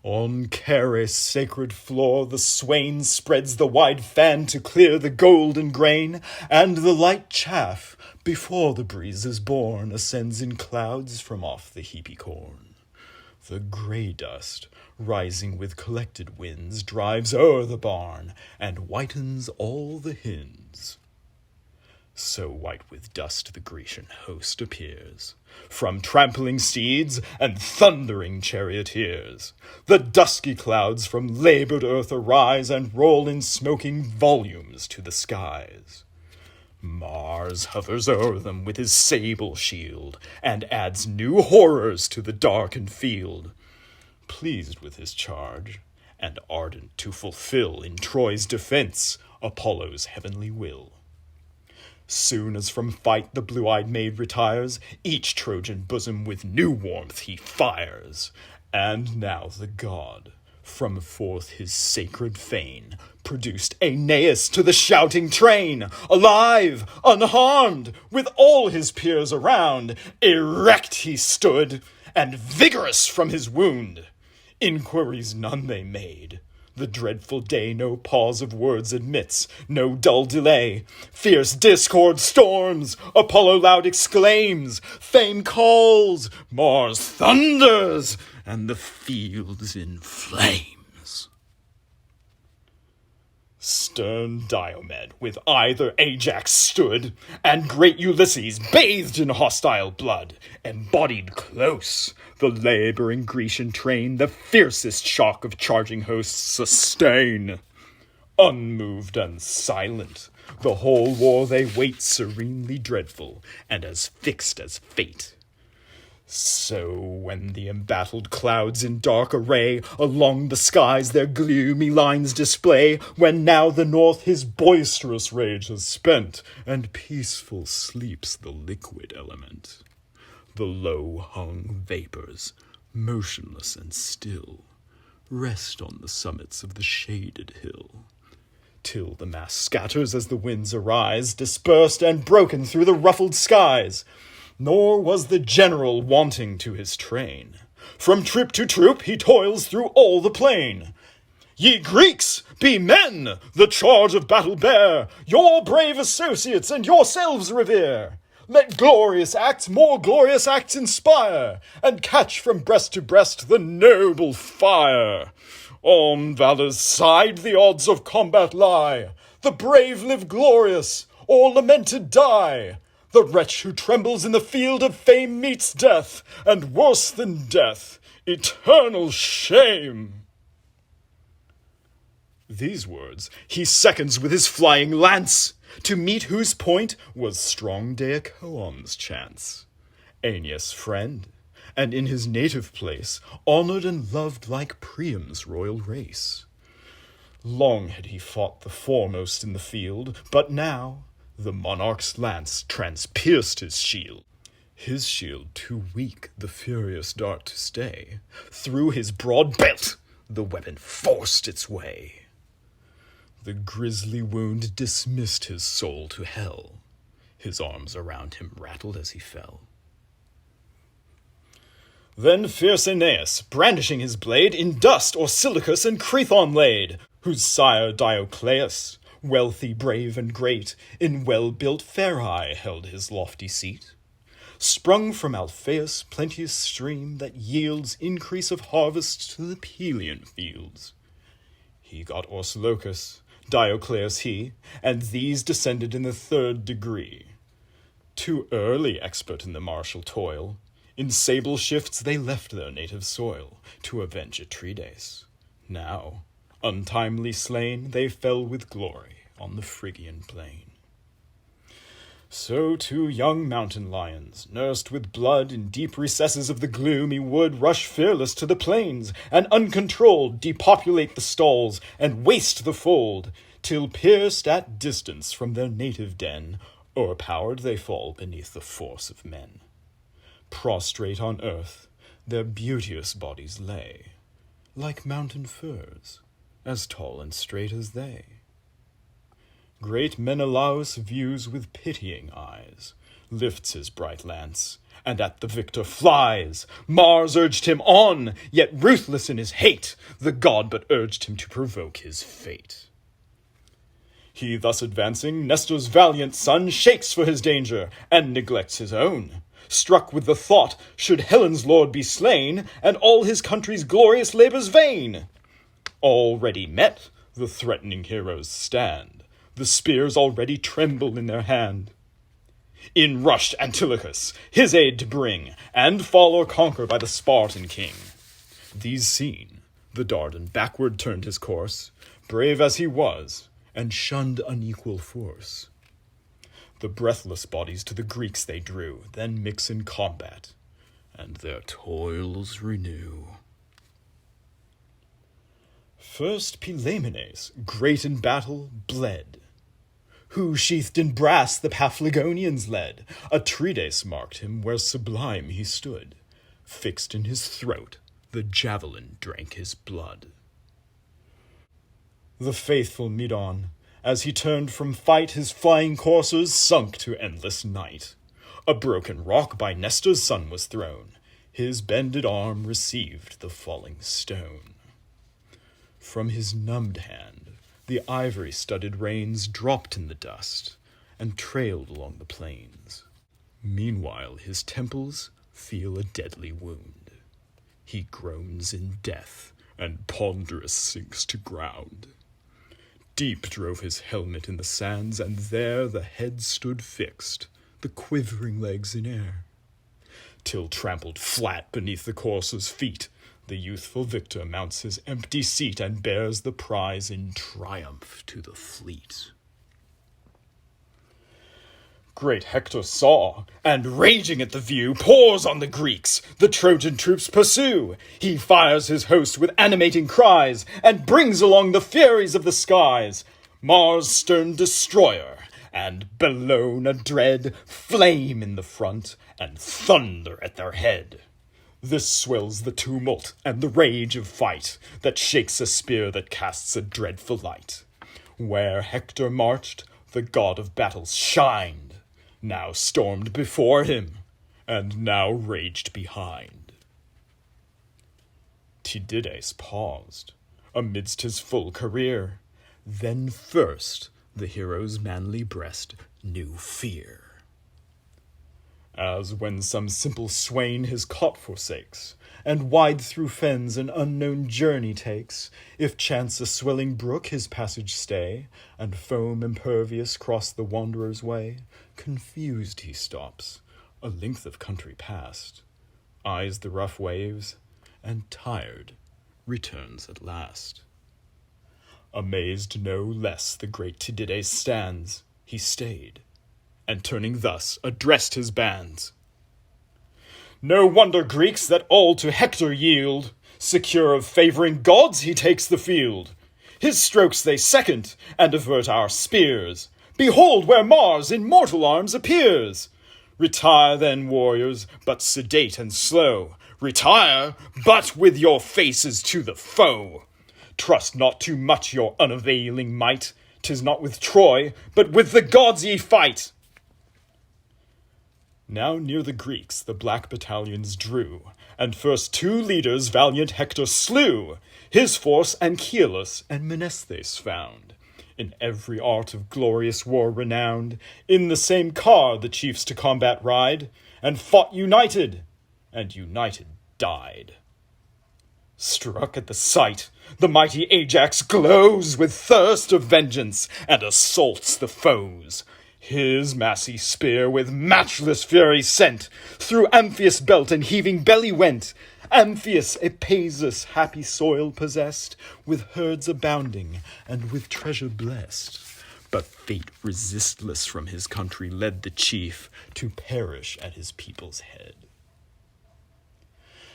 [SPEAKER 1] on Care's sacred floor, the swain spreads the wide fan to clear the golden grain, and the light chaff, before the breeze is born, ascends in clouds from off the heapy corn. The grey dust, rising with collected winds, drives o'er the barn, and whitens all the hins. So white with dust the Grecian host appears, from trampling steeds and thundering charioteers. The dusky clouds from laboured earth arise, and roll in smoking volumes to the skies. Mars hovers o'er them with his sable shield, and adds new horrors to the darkened field. Pleased with his charge, and ardent to fulfill in Troy's defence Apollo's heavenly will. Soon as from fight the blue-eyed maid retires, each Trojan bosom with new warmth he fires. And now the god, from forth his sacred fane, produced Aeneas to the shouting train, alive, unharmed, with all his peers around. Erect he stood, and vigorous from his wound. Inquiries none they made. The dreadful day no pause of words admits, no dull delay. Fierce discord storms, Apollo loud exclaims, Fame calls, Mars thunders, and the field's in flames. Stern Diomed with either Ajax stood, and great Ulysses, bathed in hostile blood, embodied close the labouring Grecian train, the fiercest shock of charging hosts sustain. Unmoved and silent, the whole war they wait, serenely dreadful, and as fixed as fate. So when the embattled clouds in dark array along the skies their gloomy lines display, when now the north his boisterous rage has spent, and peaceful sleeps the liquid element, the low-hung vapours, motionless and still, rest on the summits of the shaded hill, till the mass scatters as the winds arise, dispersed and broken through the ruffled skies. Nor was the general wanting to his train. From troop to troop he toils through all the plain. Ye Greeks, be men, the charge of battle bear, your brave associates and yourselves revere. Let glorious acts more glorious acts inspire, and catch from breast to breast the noble fire. On valor's side the odds of combat lie. The brave live glorious, or lamented die. The wretch who trembles in the field of fame meets death, and worse than death, eternal shame. These words he seconds with his flying lance, to meet whose point was strong Deicoon's chance. Aeneas' friend, and in his native place, honoured and loved like Priam's royal race. Long had he fought the foremost in the field, but now the monarch's lance transpierced his shield. His shield too weak the furious dart to stay, through his broad belt the weapon forced its way. The grisly wound dismissed his soul to hell. His arms around him rattled as he fell. Then fierce Aeneas, brandishing his blade, in dust Orsilochus and Crethon laid, whose sire Diocleus, wealthy, brave, and great, in well-built Pherae held his lofty seat. Sprung from Alpheus' plenteous stream that yields increase of harvest to the Pelian fields. He got Orsilochus, Diocleus he, and these descended in the third degree. Too early expert in the martial toil, in sable shifts they left their native soil to avenge Atrides. Now, untimely slain, they fell with glory on the Phrygian plain. So 2 young mountain lions, nursed with blood in deep recesses of the gloomy wood, rush fearless to the plains, and uncontrolled depopulate the stalls and waste the fold, till pierced at distance from their native den, o'erpowered they fall beneath the force of men. Prostrate on earth, their beauteous bodies lay, like mountain firs, as tall and straight as they. Great Menelaus views with pitying eyes, lifts his bright lance, and at the victor flies. Mars urged him on, yet ruthless in his hate, the god but urged him to provoke his fate. He thus advancing, Nestor's valiant son shakes for his danger, and neglects his own. Struck with the thought, should Helen's lord be slain, and all his country's glorious labours vain? Already met, the threatening heroes stand, the spears already tremble in their hand. In rushed Antilochus, his aid to bring, and fall or conquer by the Spartan king. These seen, the Dardan backward turned his course, brave as he was, and shunned unequal force. The breathless bodies to the Greeks they drew, then mix in combat, and their toils renew. First Pylaemenes, great in battle, bled, who sheathed in brass the Paphlagonians led. Atrides marked him where sublime he stood. Fixed in his throat, the javelin drank his blood. The faithful Medon, as he turned from fight, his flying coursers sunk to endless night. A broken rock by Nestor's son was thrown. His bended arm received the falling stone. From his numbed hand, the ivory-studded reins dropped in the dust and trailed along the plains. Meanwhile, his temples feel a deadly wound. He groans in death and ponderous sinks to ground. Deep drove his helmet in the sands, and there the head stood fixed, the quivering legs in air. Till trampled flat beneath the courser's feet, the youthful victor mounts his empty seat and bears the prize in triumph to the fleet. Great Hector saw, and raging at the view, pours on the Greeks. The Trojan troops pursue. He fires his host with animating cries, and brings along the furies of the skies. Mars' stern destroyer, and Bellona dread, flame in the front, and thunder at their head. This swells the tumult and the rage of fight, that shakes a spear that casts a dreadful light. Where Hector marched, the god of battles shined, now stormed before him, and now raged behind. Tydides paused, amidst his full career, then first the hero's manly breast knew fear. As when some simple swain his cot forsakes, and wide through fens an unknown journey takes, if chance a swelling brook his passage stay, and foam impervious cross the wanderer's way, confused he stops, a length of country past, eyes the rough waves, and tired, returns at last. Amazed no less the great Tydides stands, he stayed, and turning thus, addressed his bands. No wonder, Greeks, that all to Hector yield. Secure of favouring gods, he takes the field. His strokes they second, and avert our spears. Behold where Mars in mortal arms appears. Retire then, warriors, but sedate and slow. Retire, but with your faces to the foe. Trust not too much your unavailing might. 'Tis not with Troy, but with the gods ye fight. Now near the Greeks the black battalions drew, and first two leaders valiant Hector slew. His force Anchialus and Menesthes found, in every art of glorious war renowned. In the same car the chiefs to combat ride, and fought united, and united died. Struck at the sight, the mighty Ajax glows with thirst of vengeance, and assaults the foes. His massy spear with matchless fury sent, through Amphius' belt and heaving belly went. Amphius, Epasus, happy soil possessed, with herds abounding, and with treasure blessed. But fate resistless from his country led the chief to perish at his people's head.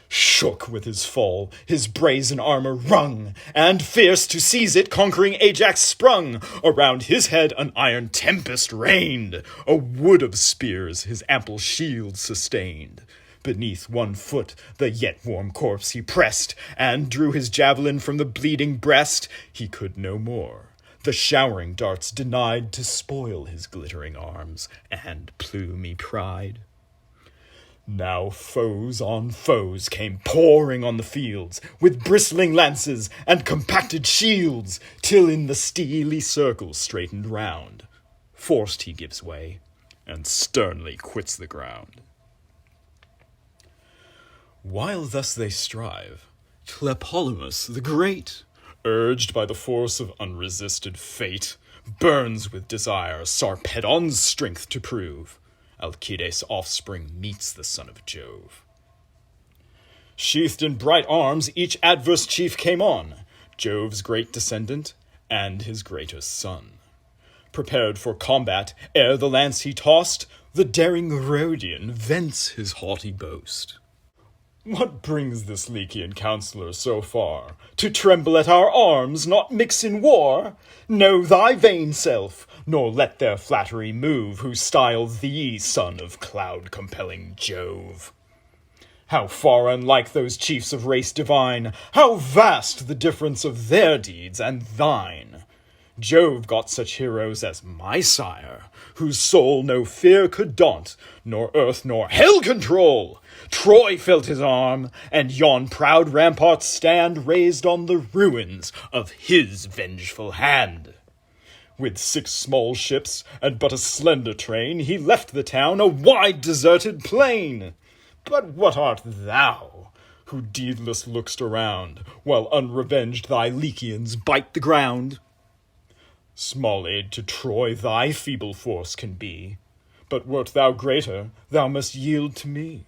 [SPEAKER 1] Shook with his fall, his brazen armor rung, and fierce to seize it, conquering Ajax sprung. Around his head an iron tempest reigned, a wood of spears his ample shield sustained. Beneath one foot the yet warm corpse he pressed, and drew his javelin from the bleeding breast. He could no more. The showering darts denied to spoil his glittering arms and plumy pride. Now foes on foes came pouring on the fields, with bristling lances and compacted shields, till in the steely circle straightened round, forced he gives way, and sternly quits the ground. While thus they strive, Tlepolemus the Great, urged by the force of unresisted fate, burns with desire Sarpedon's strength to prove. Alcides' offspring meets the son of Jove. Sheathed in bright arms, each adverse chief came on, Jove's great descendant and his greatest son. Prepared for combat, ere the lance he tossed, the daring Rhodian vents his haughty boast. What brings this Lycian counsellor so far? To tremble at our arms, not mix in war? Know thy vain self, nor let their flattery move, who style thee son of cloud-compelling Jove. How far unlike those chiefs of race divine, how vast the difference of their deeds and thine! Jove got such heroes as my sire, whose soul no fear could daunt, nor earth nor hell control. Troy felt his arm, and yon proud ramparts stand raised on the ruins of his vengeful hand. With 6 small ships and but a slender train, he left the town a wide deserted plain. But what art thou, who deedless look'st around, while unrevenged thy Lycians bite the ground? Small aid to Troy thy feeble force can be, but wert thou greater, thou must yield to me.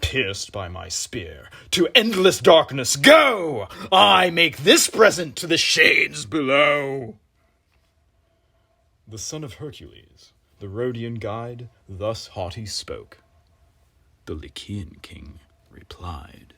[SPEAKER 1] Pierced by my spear, to endless darkness go! I make this present to the shades below. The son of Hercules, the Rhodian guide, thus haughty spoke. The Lycian king replied.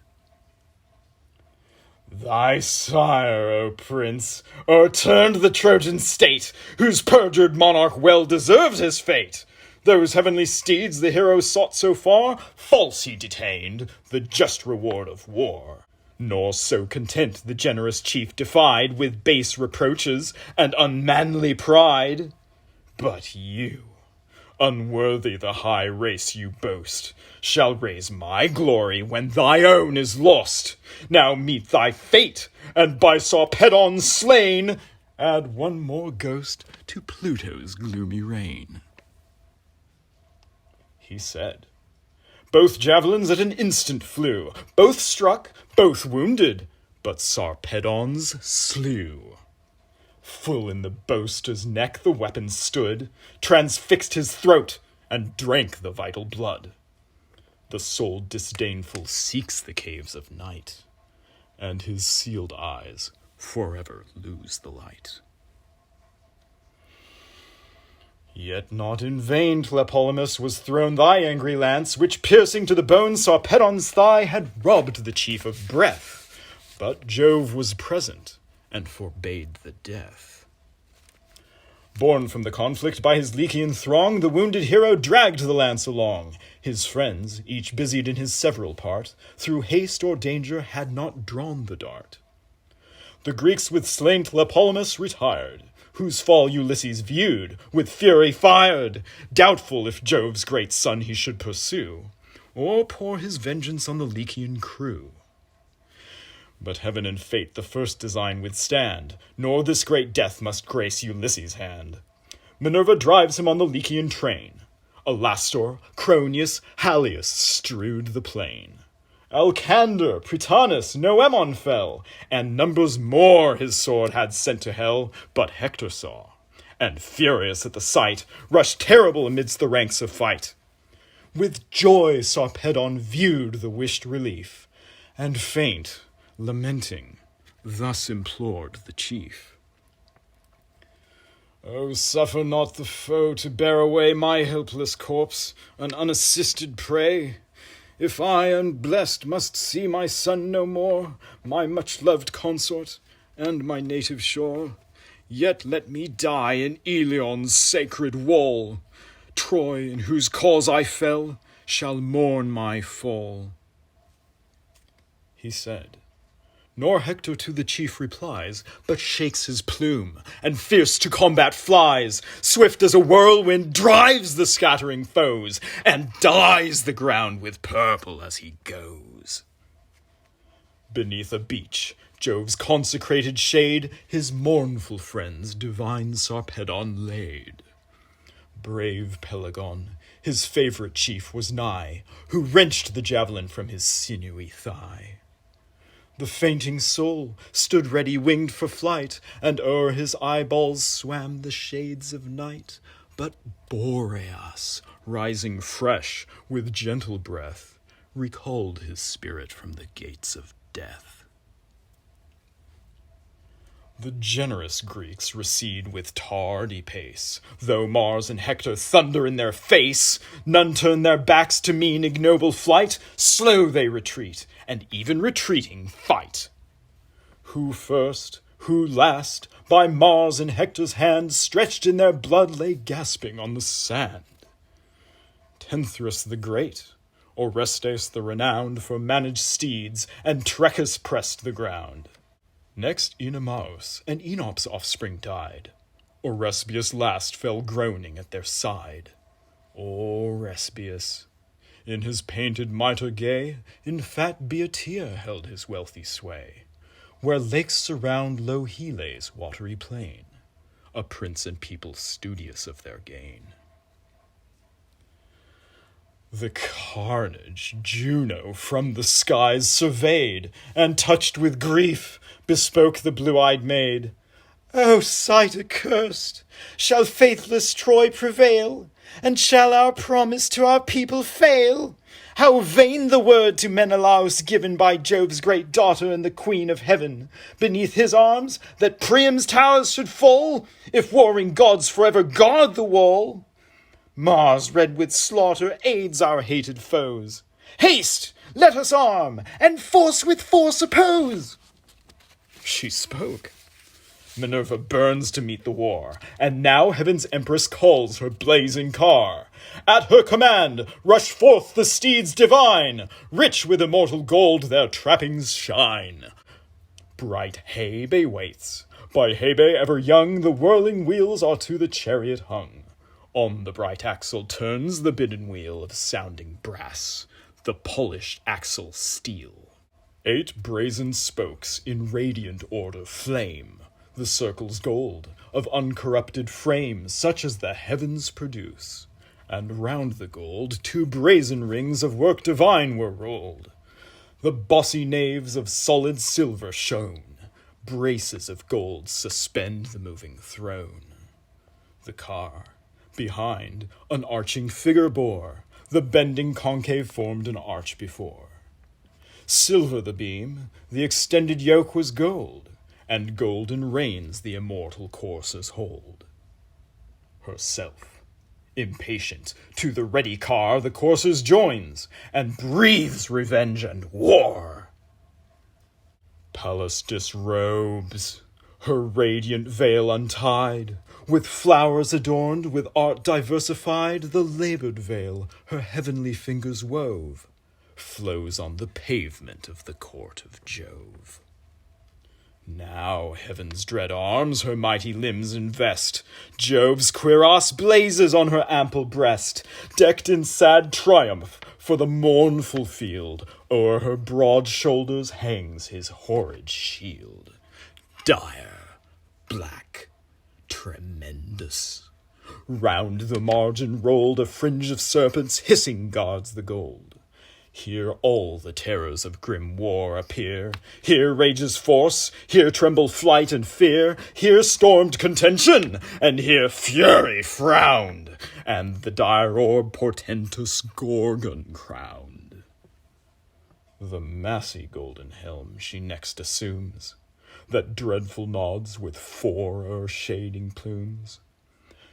[SPEAKER 1] Thy sire, O prince, o'erturned the Trojan state, whose perjured monarch well deserved his fate. Those heavenly steeds the hero sought so far, false he detained, the just reward of war. Nor so content the generous chief defied with base reproaches and unmanly pride. But you, unworthy the high race you boast, shall raise my glory when thy own is lost. Now meet thy fate, and by Sarpedon slain, add one more ghost to Pluto's gloomy reign. He said. Both javelins at an instant flew, both struck, both wounded, but Sarpedon's slew. Full in the boaster's neck the weapon stood, transfixed his throat, and drank the vital blood. The soul disdainful seeks the caves of night, and his sealed eyes forever lose the light. Yet not in vain, Tlepolemus, was thrown thy angry lance, which piercing to the bone Sarpedon's thigh had robbed the chief of breath. But Jove was present, and forbade the death. Borne from the conflict by his Lycian throng, the wounded hero dragged the lance along. His friends, each busied in his several part, through haste or danger had not drawn the dart. The Greeks with slain Tlepolemus retired, whose fall Ulysses viewed, with fury fired, doubtful if Jove's great son he should pursue, or pour his vengeance on the Lycian crew. But heaven and fate the first design withstand, nor this great death must grace Ulysses' hand. Minerva drives him on the Lycian train. Alastor, Cronius, Halius strewed the plain. Alcander, Prytanis, Noemon fell, and numbers more his sword had sent to hell, but Hector saw, and furious at the sight, rushed terrible amidst the ranks of fight. With joy Sarpedon viewed the wished relief, and faint, lamenting, thus implored the chief. Oh, suffer not the foe to bear away my helpless corpse, an unassisted prey. If I, unblessed, must see my son no more, my much-loved consort, and my native shore, yet let me die in Ilion's sacred wall. Troy, in whose cause I fell, shall mourn my fall. He said, nor Hector to the chief replies, but shakes his plume, and fierce to combat flies, swift as a whirlwind drives the scattering foes, and dyes the ground with purple as he goes. Beneath a beech, Jove's consecrated shade, his mournful friends divine Sarpedon laid. Brave Pelagon, his favourite chief, was nigh, who wrenched the javelin from his sinewy thigh. The fainting soul stood ready winged for flight, and o'er his eyeballs swam the shades of night. But Boreas, rising fresh with gentle breath, recalled his spirit from the gates of death. The generous Greeks recede with tardy pace, though Mars and Hector thunder in their face. None turn their backs to mean ignoble flight, slow they retreat, and even retreating fight. Who first, who last, by Mars and Hector's hand, stretched in their blood lay gasping on the sand. Tenthras the great, Orestes the renowned for managed steeds, and Trecus pressed the ground. Next Oenomaus and Enop's offspring died. Oresbius last fell groaning at their side. Oresbius, in his painted mitre gay, in fat Boeotia held his wealthy sway, where lakes surround low Hele's watery plain, a prince and people studious of their gain. The carnage Juno from the skies surveyed, and touched with grief, bespoke the blue-eyed maid. O sight accursed! Shall faithless Troy prevail? And shall our promise to our people fail? How vain the word to Menelaus given by Jove's great daughter and the queen of heaven, beneath his arms, that Priam's towers should fall, if warring gods forever guard the wall. Mars, red with slaughter, aids our hated foes. Haste! Let us arm, and force with force oppose! She spoke. Minerva burns to meet the war, and now heaven's empress calls her blazing car. At her command rush forth the steeds divine, rich with immortal gold their trappings shine. Bright Hebe waits. By Hebe ever young, the whirling wheels are to the chariot hung. On the bright axle turns the bidden wheel of sounding brass, the polished axle steel. 8 brazen spokes in radiant order flame, the circle's gold, of uncorrupted frame, such as the heavens produce. And round the gold 2 brazen rings of work divine were rolled. The bossy naves of solid silver shone, braces of gold suspend the moving throne. The car, behind, an arching figure bore, the bending concave formed an arch before. Silver the beam, the extended yoke was gold, and golden reins the immortal coursers hold. Herself, impatient, to the ready car the coursers joins, and breathes revenge and war. Pallas disrobes, her radiant veil untied, with flowers adorned, with art diversified, the laboured veil her heavenly fingers wove, flows on the pavement of the court of Jove. Now heaven's dread arms her mighty limbs invest, Jove's cuirass blazes on her ample breast, decked in sad triumph for the mournful field, o'er her broad shoulders hangs his horrid shield, dire, black, tremendous. Round the margin rolled a fringe of serpents, hissing guards the gold. Here all the terrors of grim war appear. Here rages force, here tremble flight and fear. Here stormed contention, and here fury frowned, and the dire orb portentous Gorgon crowned. The massy golden helm she next assumes, that dreadful nods with 4 o'ershading plumes.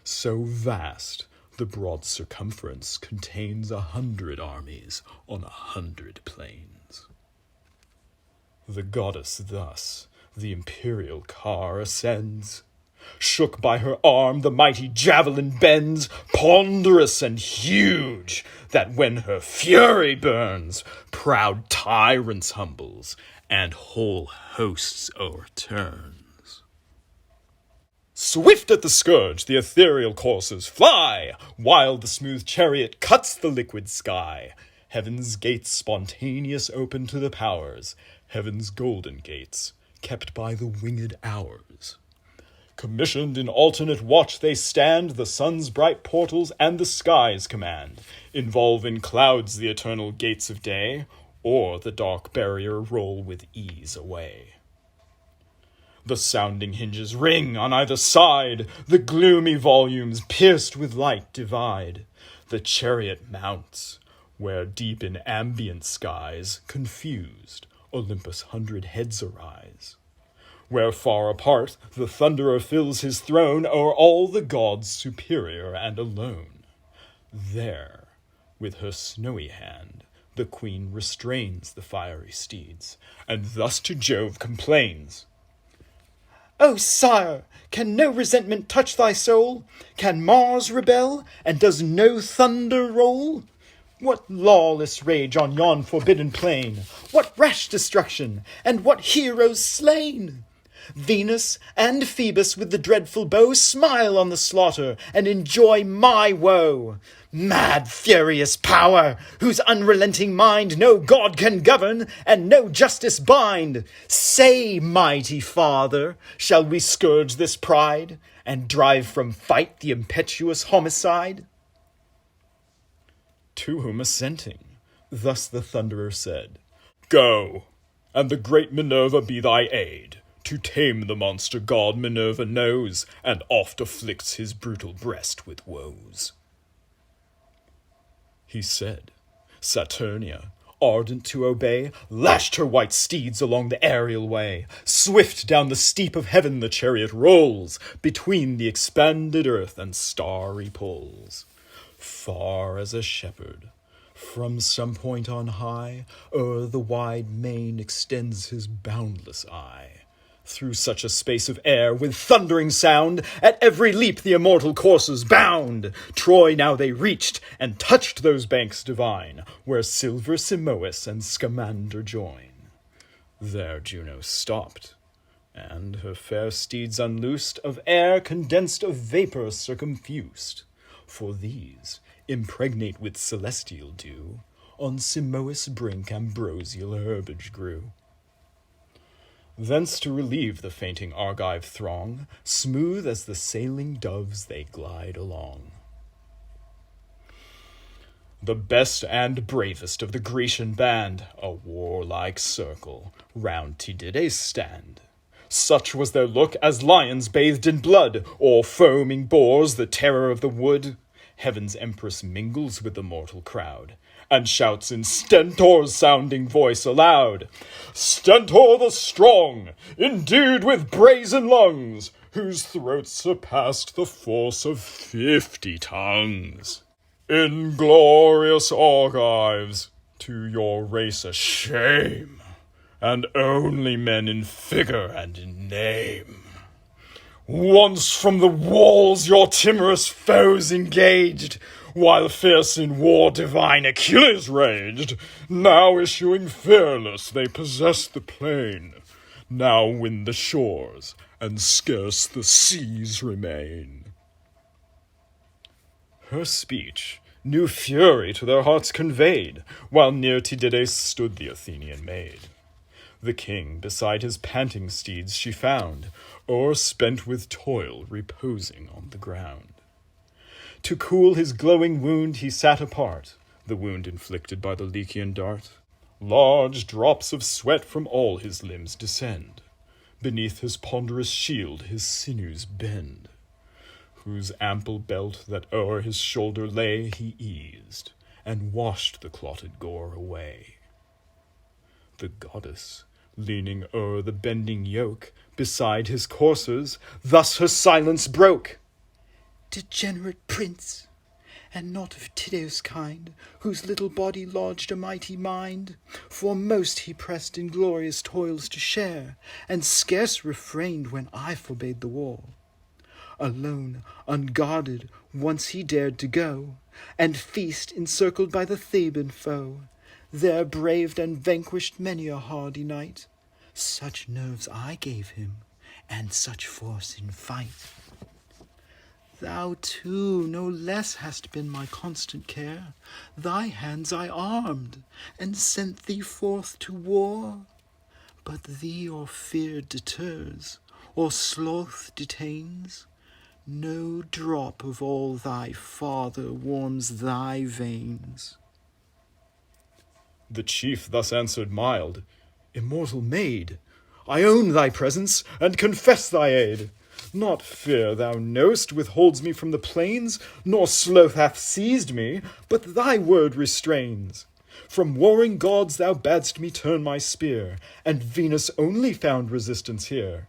[SPEAKER 1] So vast, the broad circumference contains 100 armies on 100 plains. The goddess thus the imperial car ascends, Shook by her arm, the mighty javelin bends, ponderous and huge, that when her fury burns, proud tyrants humbles, and whole hosts o'erturns. Swift at the scourge the ethereal coursers fly, while the smooth chariot cuts the liquid sky. Heaven's gates spontaneous open to the powers, heaven's golden gates, kept by the winged hours. Commissioned in alternate watch they stand, the sun's bright portals and the skies command, involve in clouds the eternal gates of day, or the dark barrier roll with ease away. The sounding hinges ring on either side, the gloomy volumes pierced with light divide. The chariot mounts, where deep in ambient skies, confused, Olympus' 100 heads arise. Where far apart the thunderer fills his throne o'er all the gods superior and alone. There, with her snowy hand, the queen restrains the fiery steeds, and thus to Jove complains.
[SPEAKER 2] O sire, can no resentment touch thy soul? Can Mars rebel, and does no thunder roll? What lawless rage on yon forbidden plain? What rash destruction, and what heroes slain? Venus and Phoebus with the dreadful bow smile on the slaughter and enjoy my woe. Mad, furious power, whose unrelenting mind no god can govern and no justice bind. Say, mighty father, shall we scourge this pride and drive from fight the impetuous homicide?
[SPEAKER 1] To whom assenting, thus the thunderer said, Go, and the great Minerva be thy aid. To tame the monster god Minerva knows, and oft afflicts his brutal breast with woes. He said. Saturnia, ardent to obey, lashed her white steeds along the aerial way. Swift down the steep of heaven the chariot rolls, between the expanded earth and starry poles. Far as a shepherd, from some point on high, o'er the wide main extends his boundless eye. Through such a space of air, with thundering sound, at every leap the immortal coursers bound. Troy now they reached, and touched those banks divine, where silver Simois and Scamander join. There Juno stopped, and her fair steeds unloosed, of air condensed of vapour circumfused. For these, impregnate with celestial dew, on Simois' brink ambrosial herbage grew. Thence to relieve the fainting Argive throng, smooth as the sailing doves they glide along. The best and bravest of the Grecian band, a warlike circle, round Tydides stand. Such was their look as lions bathed in blood, or foaming boars, the terror of the wood. Heaven's empress mingles with the mortal crowd, and shouts in Stentor's sounding voice aloud, Stentor the strong, endued with brazen lungs, whose throats surpassed the force of 50 tongues. Inglorious Argives, to your race a shame, and only men in figure and in name. Once from the walls your timorous foes engaged, while fierce in war divine Achilles raged. Now issuing fearless they possess the plain, now win the shores, and scarce the seas remain. Her speech new fury to their hearts conveyed, while near Tydides stood the Athenian maid. The king beside his panting steeds she found, o'erspent with toil, reposing on the ground. To cool his glowing wound he sat apart, the wound inflicted by the Lycian dart. Large drops of sweat from all his limbs descend. Beneath his ponderous shield his sinews bend, whose ample belt that o'er his shoulder lay he eased, and washed the clotted gore away. The goddess, leaning o'er the bending yoke, beside his coursers, thus her silence broke.
[SPEAKER 2] Degenerate prince, and not of Tydeus' kind, whose little body lodged a mighty mind, foremost he pressed in glorious toils to share, and scarce refrained when I forbade the war. Alone, unguarded, once he dared to go, and feast encircled by the Theban foe. There braved and vanquished many a hardy knight. Such nerves I gave him, and such force in fight. Thou too no less hast been my constant care. Thy hands I armed, and sent thee forth to war. But thee or fear deters, or sloth detains. No drop of all thy father warms thy veins.
[SPEAKER 1] The chief thus answered mild, Immortal maid, I own thy presence, and confess thy aid. Not fear, thou know'st, withholds me from the plains, nor sloth hath seized me, but thy word restrains. From warring gods thou badst me turn my spear, and Venus only found resistance here.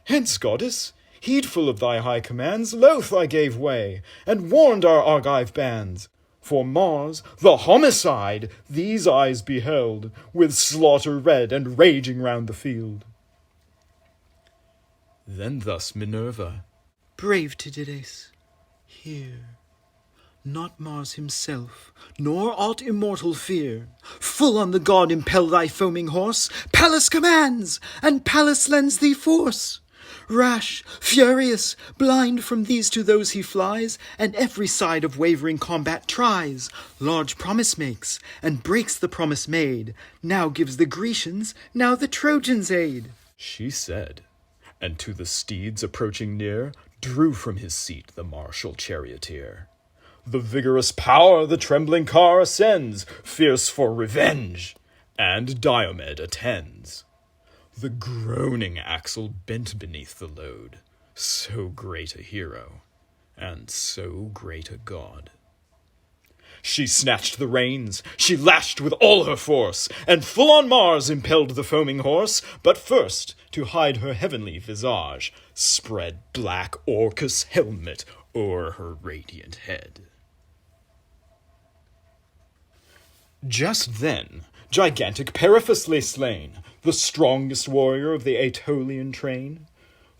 [SPEAKER 1] Hence, goddess, heedful of thy high commands, loth I gave way, and warned our Argive bands. For Mars, the homicide, these eyes beheld, with slaughter red and raging round the field. Then thus Minerva,
[SPEAKER 2] Brave Tydides, hear. Not Mars himself, nor aught immortal fear. Full on the god impel thy foaming horse. Pallas commands, and Pallas lends thee force. Rash, furious, blind from these to those he flies, and every side of wavering combat tries. Large promise makes, and breaks the promise made. Now gives the Grecians, now the Trojans aid.
[SPEAKER 1] she said, and to the steeds approaching near, drew from his seat the martial charioteer. The vigorous power the trembling car ascends, fierce for revenge, and Diomed attends. The groaning axle bent beneath the load, so great a hero, and so great a god. She snatched the reins, she lashed with all her force, and full on Mars impelled the foaming horse, but first, to hide her heavenly visage, spread black Orcus' helmet o'er her radiant head. Just then, gigantic Periphas lay slain, the strongest warrior of the Aetolian train.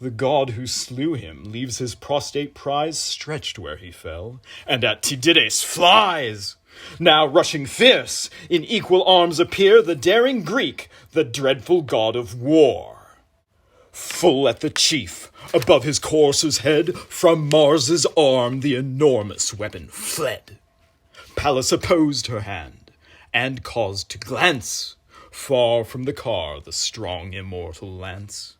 [SPEAKER 1] The god who slew him leaves his prostrate prize stretched where he fell, and at Tydides flies. Now rushing fierce, in equal arms appear the daring Greek, the dreadful god of war. Full at the chief, above his courser's head, from Mars's arm the enormous weapon fled. Pallas opposed her hand, and caused to glance far from the car the strong immortal lance.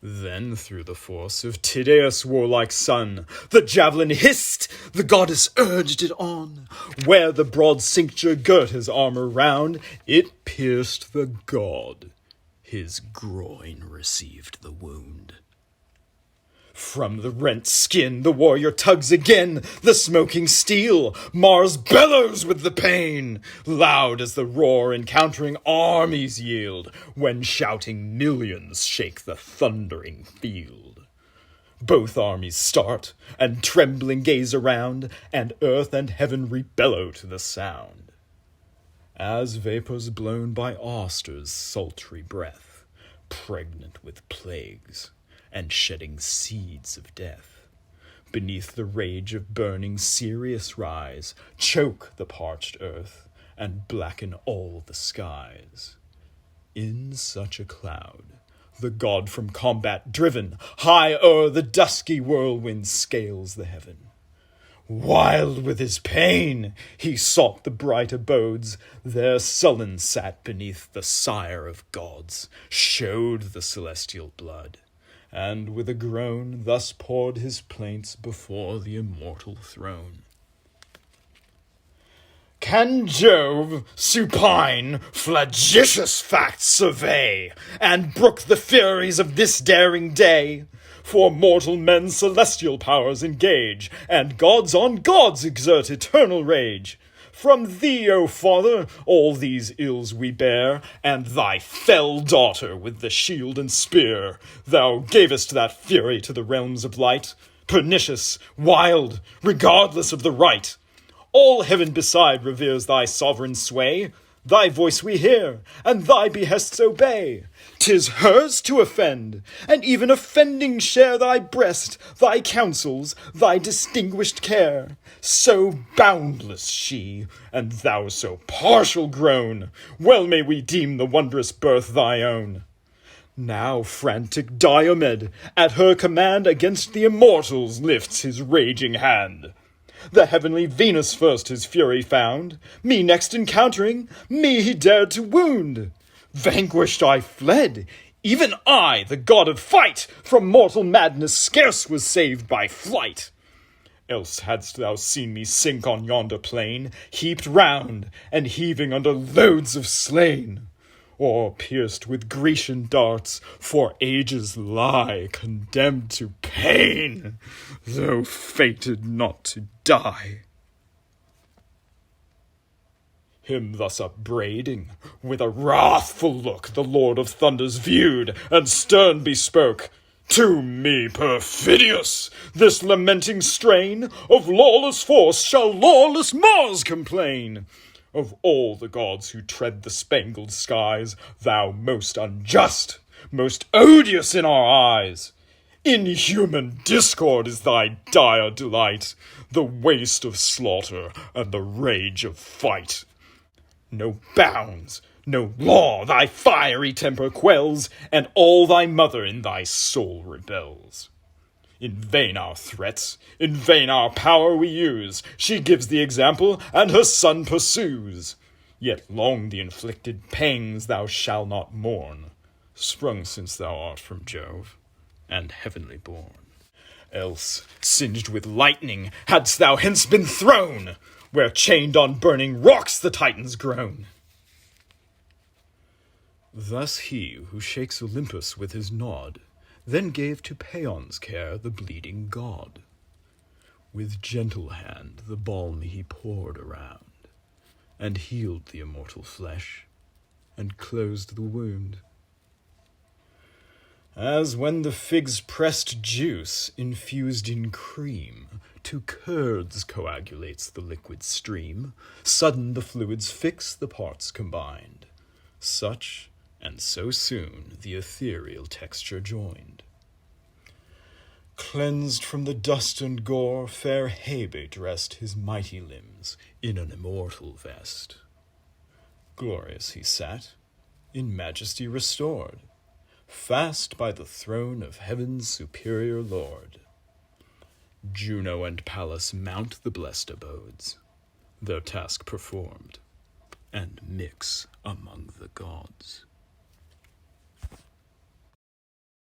[SPEAKER 1] Then through the force of Tydeus' warlike son, the javelin hissed, the goddess urged it on. Where the broad cincture girt his armor round, it pierced the god. His groin received the wound. From the rent skin the warrior tugs again the smoking steel. Mars bellows with the pain, loud as the roar encountering armies yield, when shouting millions shake the thundering field. Both armies start, and trembling gaze around, and earth and heaven rebellow to the sound. As vapors blown by Auster's sultry breath, pregnant with plagues, and shedding seeds of death, beneath the rage of burning Sirius rise, choke the parched earth, and blacken all the skies. In such a cloud, the god from combat driven, high o'er the dusky whirlwind scales the heaven. Wild with his pain, he sought the bright abodes, there sullen sat beneath the sire of gods, showed the celestial blood, and with a groan thus poured his plaints before the immortal throne. Can Jove, supine, flagitious facts survey, and brook the furies of this daring day? For mortal men celestial powers engage, and gods on gods exert eternal rage. From thee, O father, all these ills we bear, and thy fell daughter with the shield and spear. Thou gavest that fury to the realms of light, pernicious, wild, regardless of the right. All heaven beside reveres thy sovereign sway. Thy voice we hear, and thy behests obey. 'Tis hers to offend, and even offending share thy breast, thy counsels, thy distinguished care. So boundless she, and thou so partial grown, well may we deem the wondrous birth thy own. Now frantic Diomed, at her command, against the immortals lifts his raging hand. The heavenly Venus first his fury found, me next encountering, me he dared to wound. Vanquished I fled, even I, the god of fight, from mortal madness scarce was saved by flight. Else hadst thou seen me sink on yonder plain, heaped round, and heaving under loads of slain. Or pierced with Grecian darts, for ages lie condemned to pain, though fated not to die. Him thus upbraiding, with a wrathful look the Lord of Thunders viewed, and stern bespoke, To me, perfidious, this lamenting strain of lawless force shall lawless Mars complain. Of all the gods who tread the spangled skies, thou most unjust, most odious in our eyes. Inhuman discord is thy dire delight, the waste of slaughter and the rage of fight. No bounds, no law thy fiery temper quells, and all thy mother in thy soul rebels. In vain our threats, in vain our power we use. She gives the example, and her son pursues. Yet long the inflicted pangs thou shalt not mourn, sprung since thou art from Jove, and heavenly born. Else, singed with lightning, hadst thou hence been thrown, where chained on burning rocks the Titans groan. Thus he who shakes Olympus with his nod, then gave to Paeon's care the bleeding god. With gentle hand the balm he poured around, and healed the immortal flesh, and closed the wound. As when the fig's pressed juice, infused in cream, to curds coagulates the liquid stream, sudden the fluids fix the parts combined. Such, and so soon the ethereal texture joined. Cleansed from the dust and gore, fair Hebe dressed his mighty limbs in an immortal vest. Glorious he sat, in majesty restored, fast by the throne of heaven's superior lord. Juno and Pallas mount the blessed abodes, their task performed, and mix among the gods.